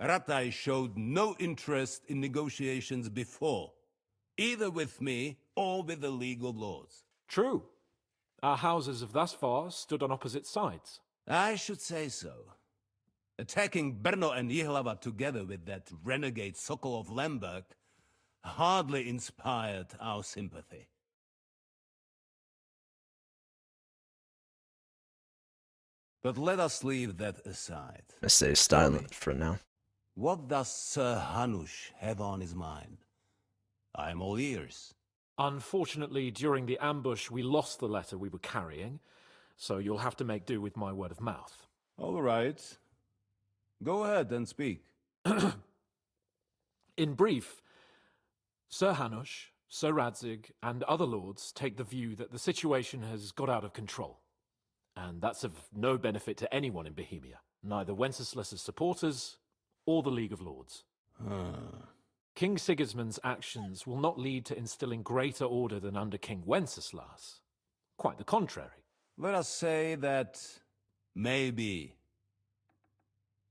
Ratai showed no interest in negotiations before, either with me or with the League of Lords. True. Our houses have thus far stood on opposite sides. I should say so. Attacking Brno and Jihlava together with that renegade Sokol of Lemberg hardly inspired our sympathy. But let us leave that aside. I stay silent for now. What does Sir Hanush have on his mind? I am all ears. Unfortunately, during the ambush, we lost the letter we were carrying, so you'll have to make do with my word of mouth. All right. Go ahead and speak. In brief, Sir Hanush, Sir Radzig, and other lords take the view that the situation has got out of control. And that's of no benefit to anyone in Bohemia, neither Wenceslas's supporters or the League of Lords. King Sigismund's actions will not lead to instilling greater order than under King Wenceslas. Quite the contrary. Let us say that maybe.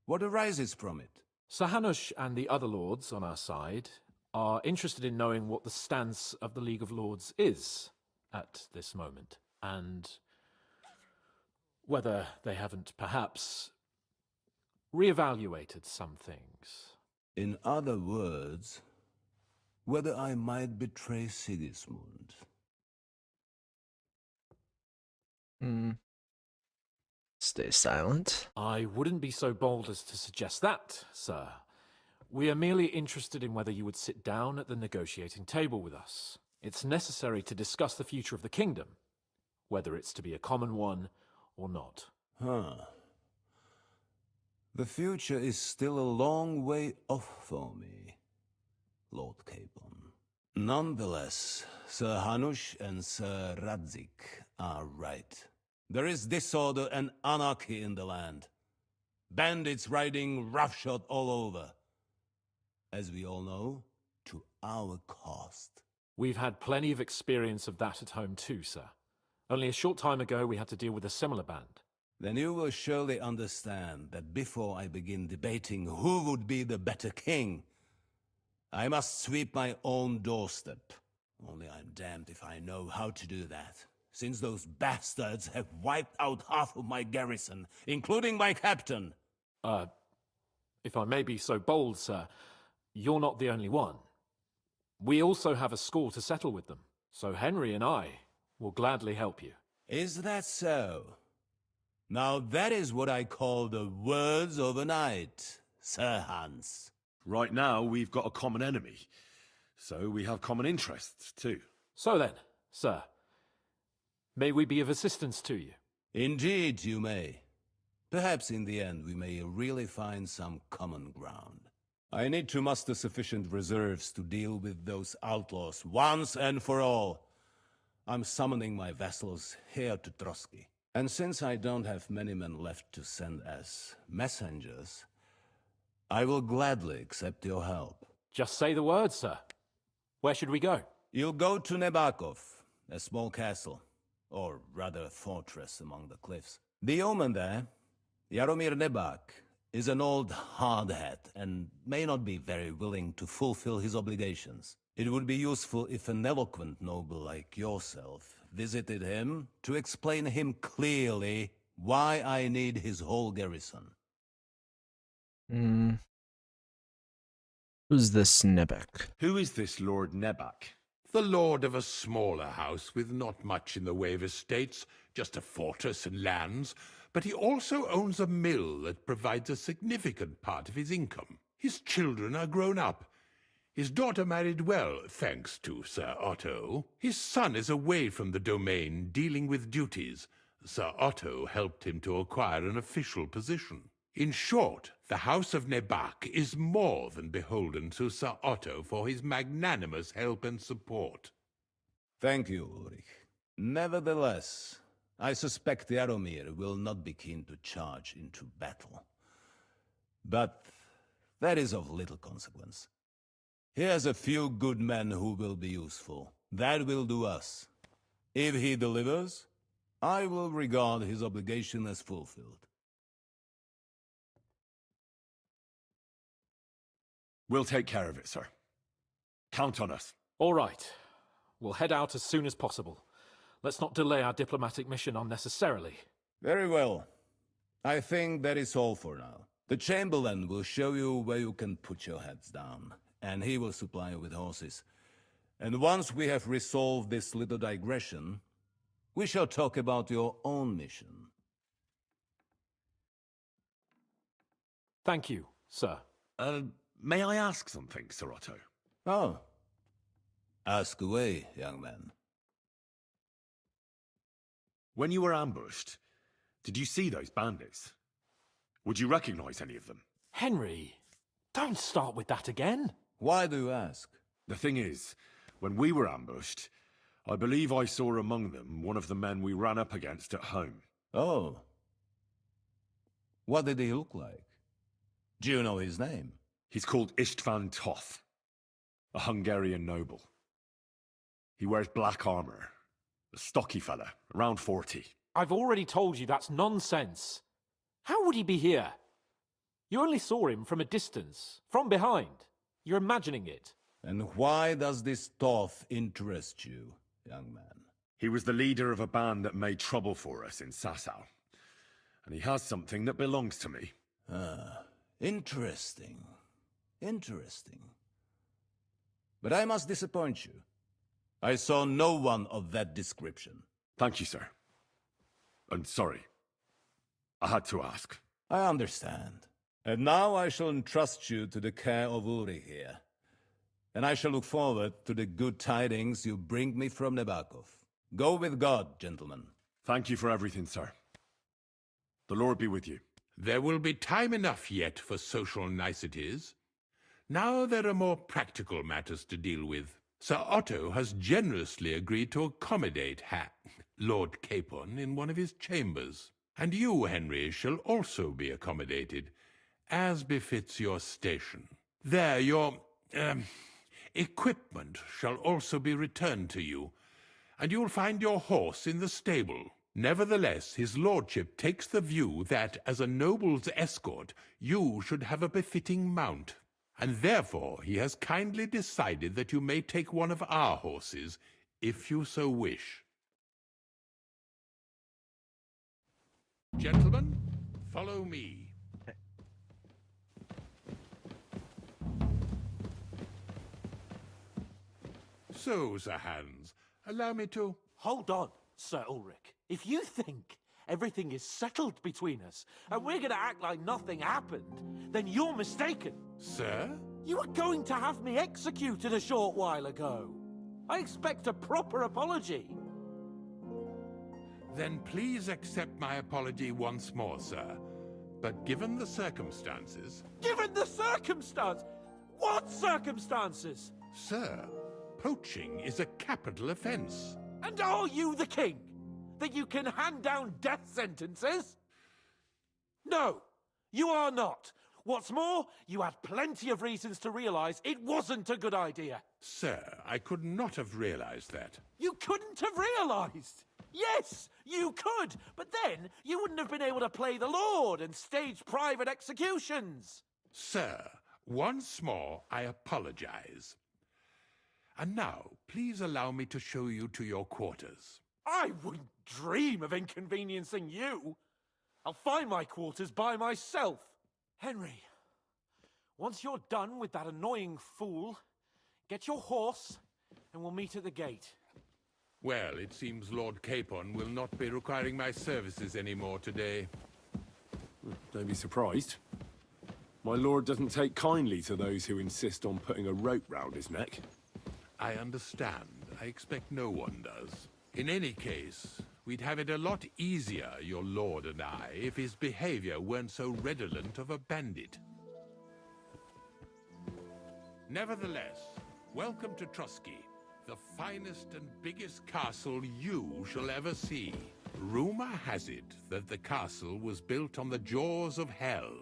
What arises from it? Sir Hanush and the other lords on our side are interested in knowing what the stance of the League of Lords is at this moment, and whether they haven't perhaps reevaluated some things. In other words, whether I might betray Sigismund. Stay silent. I wouldn't be so bold as to suggest that, sir. We are merely interested in whether you would sit down at the negotiating table with us. It's necessary to discuss the future of the kingdom, whether it's to be a common one or not. The future is still a long way off for me, Lord Capon. Nonetheless, Sir Hanush and Sir Radzig are right. There is disorder and anarchy in the land. Bandits riding roughshod all over. As we all know, to our cost. We've had plenty of experience of that at home too, sir. Only a short time ago we had to deal with a similar band. Then you will surely understand that before I begin debating who would be the better king, I must sweep my own doorstep. Only I'm damned if I know how to do that, since those bastards have wiped out half of my garrison, including my captain. If I may be so bold, sir, you're not the only one. We also have a score to settle with them, so Henry and I will gladly help you. Is that so? Now that is what I call the words of a knight, Sir Hans. Right now, we've got a common enemy, so we have common interests too. So then, sir, may we be of assistance to you? Indeed you may. Perhaps in the end we may really find some common ground. I need to muster sufficient reserves to deal with those outlaws once and for all. I'm summoning my vassals here to Trotsky. And since I don't have many men left to send as messengers, I will gladly accept your help. Just say the word, sir. Where should we go? You'll go to Nebakov, a small castle, or rather a fortress among the cliffs. The yeoman there, Jaromir Nebak, is an old hardhat and may not be very willing to fulfill his obligations. It would be useful if an eloquent noble like yourself visited him to explain him clearly why I need his whole garrison. Who's this Nebak? Who is this Lord Nebak? The lord of a smaller house with not much in the way of estates, just a fortress and lands, but he also owns a mill that provides a significant part of his income. His children are grown up. His daughter married well, thanks to Sir Otto. His son is away from the domain, dealing with duties. Sir Otto helped him to acquire an official position. In short, the House of Nebak is more than beholden to Sir Otto for his magnanimous help and support. Thank you, Ulrich. Nevertheless, I suspect Jaromir will not be keen to charge into battle. But that is of little consequence. He has a few good men who will be useful. That will do us. If he delivers, I will regard his obligation as fulfilled. We'll take care of it, sir. Count on us. All right. We'll head out as soon as possible. Let's not delay our diplomatic mission unnecessarily. Very well. I think that is all for now. The Chamberlain will show you where you can put your heads down, and he will supply you with horses. And once we have resolved this little digression, we shall talk about your own mission. Thank you, sir. May I ask something, Sir Otto? Oh. Ask away, young man. When you were ambushed, did you see those bandits? Would you recognize any of them? Henry, don't start with that again. Why do you ask? The thing is, when we were ambushed, I believe I saw among them one of the men we ran up against at home. Oh. What did he look like? Do you know his name? He's called Istvan Toth, a Hungarian noble. He wears black armor. A stocky fella, around 40. I've already told you that's nonsense. How would he be here? You only saw him from a distance, from behind. You're imagining it. And why does this Toth interest you, young man? He was the leader of a band that made trouble for us in Sasau. And he has something that belongs to me. Ah, interesting. Interesting. But I must disappoint you. I saw no one of that description. Thank you, sir. And sorry. I had to ask. I understand. And now I shall entrust you to the care of Uri here. And I shall look forward to the good tidings you bring me from Nebakov. Go with God, gentlemen. Thank you for everything, sir. The Lord be with you. There will be time enough yet for social niceties. Now there are more practical matters to deal with. Sir Otto has generously agreed to accommodate Lord Capon in one of his chambers. And you, Henry, shall also be accommodated, as befits your station. There, your equipment shall also be returned to you, and you'll find your horse in the stable. Nevertheless, his lordship takes the view that, as a noble's escort, you should have a befitting mount, and therefore he has kindly decided that you may take one of our horses, if you so wish. Gentlemen, follow me. So, Sir Hans, allow me to... Hold on, Sir Ulrich. If you think everything is settled between us, and we're going to act like nothing happened, then you're mistaken. Sir? You were going to have me executed a short while ago. I expect a proper apology. Then please accept my apology once more, sir. But given the circumstances... Given the circumstance? What circumstances? Sir, poaching is a capital offense. And are you the king? That you can hand down death sentences? No, you are not. What's more, you had plenty of reasons to realize it wasn't a good idea. Sir, I could not have realized that. You couldn't have realized? Yes, you could, but then you wouldn't have been able to play the Lord and stage private executions. Sir, once more I apologize. And now, please allow me to show you to your quarters. I wouldn't dream of inconveniencing you. I'll find my quarters by myself. Henry, once you're done with that annoying fool, get your horse and we'll meet at the gate. Well, it seems Lord Capon will not be requiring my services anymore today. Don't be surprised. My lord doesn't take kindly to those who insist on putting a rope round his neck. I understand. I expect no one does. In any case, we'd have it a lot easier, your lord and I, if his behavior weren't so redolent of a bandit. Nevertheless, welcome to Trusky, the finest and biggest castle you shall ever see. Rumor has it that the castle was built on the jaws of hell,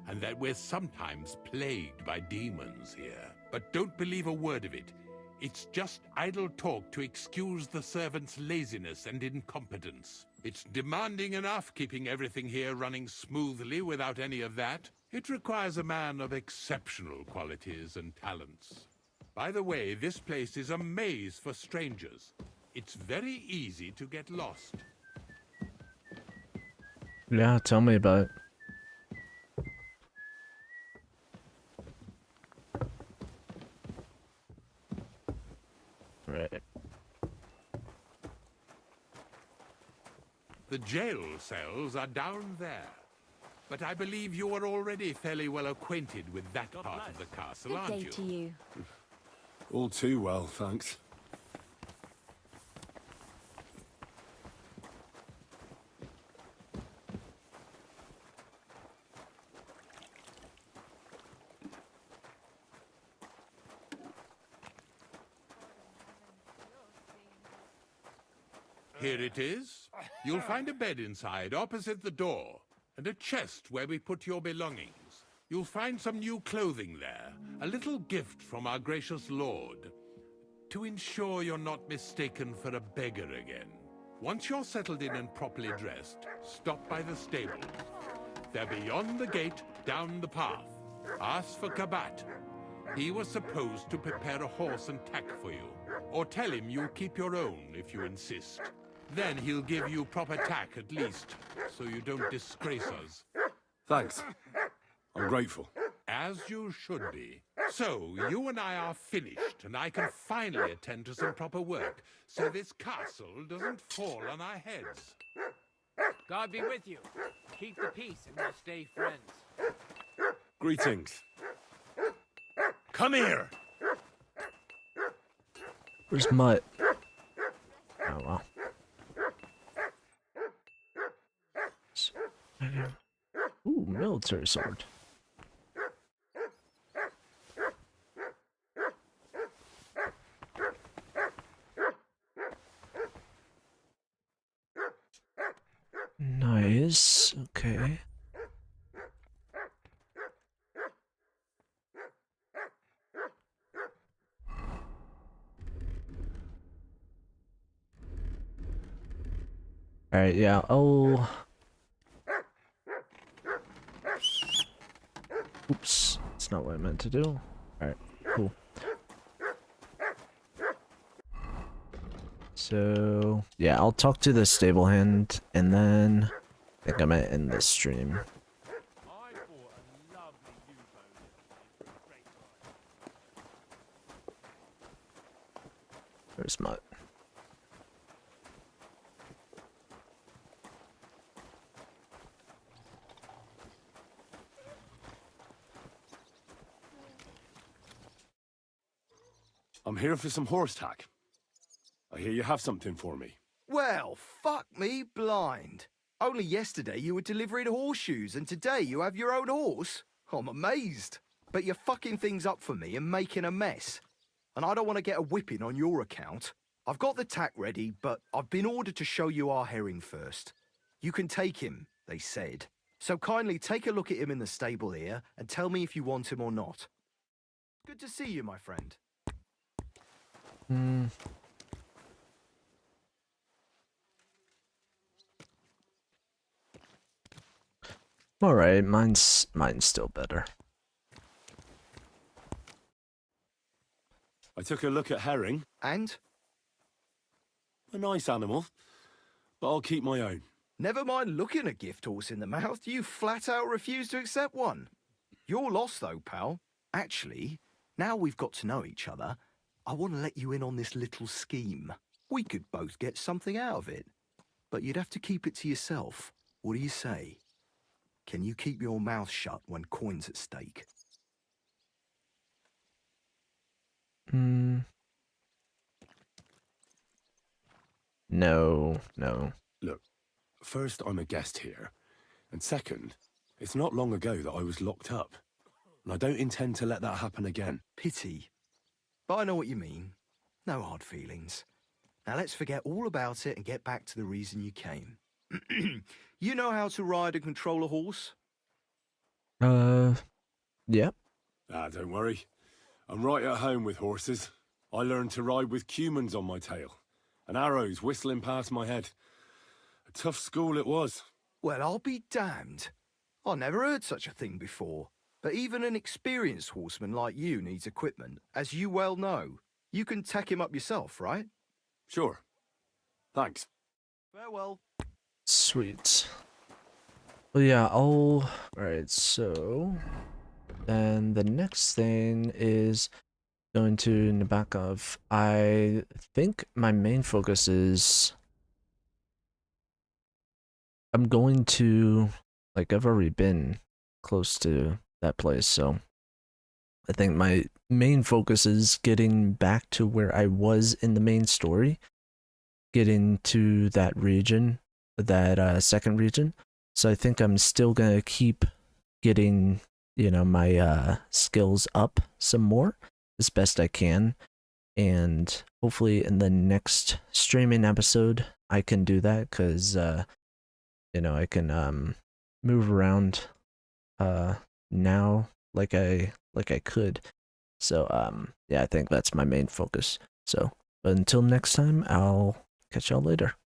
and that we're sometimes plagued by demons here. But don't believe a word of it. It's just idle talk to excuse the servants' laziness and incompetence. It's demanding enough keeping everything here running smoothly without any of that. It requires a man of exceptional qualities and talents. By the way, this place is a maze for strangers. It's very easy to get lost. Yeah, tell me about it. Right. The jail cells are down there. But I believe you are already fairly well acquainted with that part of the castle, Good aren't day you? to you. All too well, thanks. Here it is. You'll find a bed inside, opposite the door, and a chest where we put your belongings. You'll find some new clothing there, a little gift from our gracious lord, to ensure you're not mistaken for a beggar again. Once you're settled in and properly dressed, stop by the stables. They're beyond the gate, down the path. Ask for Kabat. He was supposed to prepare a horse and tack for you. Or tell him you'll keep your own if you insist. Then he'll give you proper tack at least, so you don't disgrace us. Thanks. I'm grateful. As you should be. So, you and I are finished, and I can finally attend to some proper work, so this castle doesn't fall on our heads. God be with you. Keep the peace and we'll stay friends. Greetings. Come here! Where's Mutt? Oh well. Ooh, military sword. Nice. Okay. Alright, yeah, oh. Oops, that's not what I meant to do. Alright, cool. So, yeah, I'll talk to the stable hand, and then I think I might end this stream. There's Mutt. I'm here for some horse tack. I hear you have something for me. Well, fuck me blind. Only yesterday you were delivering horseshoes, and today you have your own horse? I'm amazed. But you're fucking things up for me and making a mess. And I don't want to get a whipping on your account. I've got the tack ready, but I've been ordered to show you our herring first. You can take him, they said. So kindly take a look at him in the stable here and tell me if you want him or not. Good to see you, my friend. Alright, mine's still better. I took a look at herring. And? A nice animal, but I'll keep my own. Never mind looking a gift horse in the mouth, you flat out refuse to accept one. You're lost though, pal. Actually, now we've got to know each other, I want to let you in on this little scheme. We could both get something out of it. But you'd have to keep it to yourself. What do you say? Can you keep your mouth shut when coin's at stake? No. Look, first, I'm a guest here. And second, it's not long ago that I was locked up. And I don't intend to let that happen again. Pity. But I know what you mean. No hard feelings. Now let's forget all about it and get back to the reason you came. You know how to ride and control a horse? Yep. Don't worry. I'm right at home with horses. I learned to ride with cumans on my tail, and arrows whistling past my head. A tough school it was. Well, I'll be damned. I never heard such a thing before. But even an experienced horseman like you needs equipment, as you well know. You can tack him up yourself, right? Sure. Thanks. Farewell. Sweet. Well, yeah, Alright, so... Then the next thing is going to Nabokov. I think my main focus is... I'm going to Like, I've already been close to that place, so I think my main focus is getting back to where I was in the main story, getting to that region, that second region. So I think I'm still gonna keep getting, my skills up some more as best I can, and hopefully in the next streaming episode I can do that, because I can move around now like I could. So yeah, I think that's my main focus. So, but until next time, I'll catch y'all later.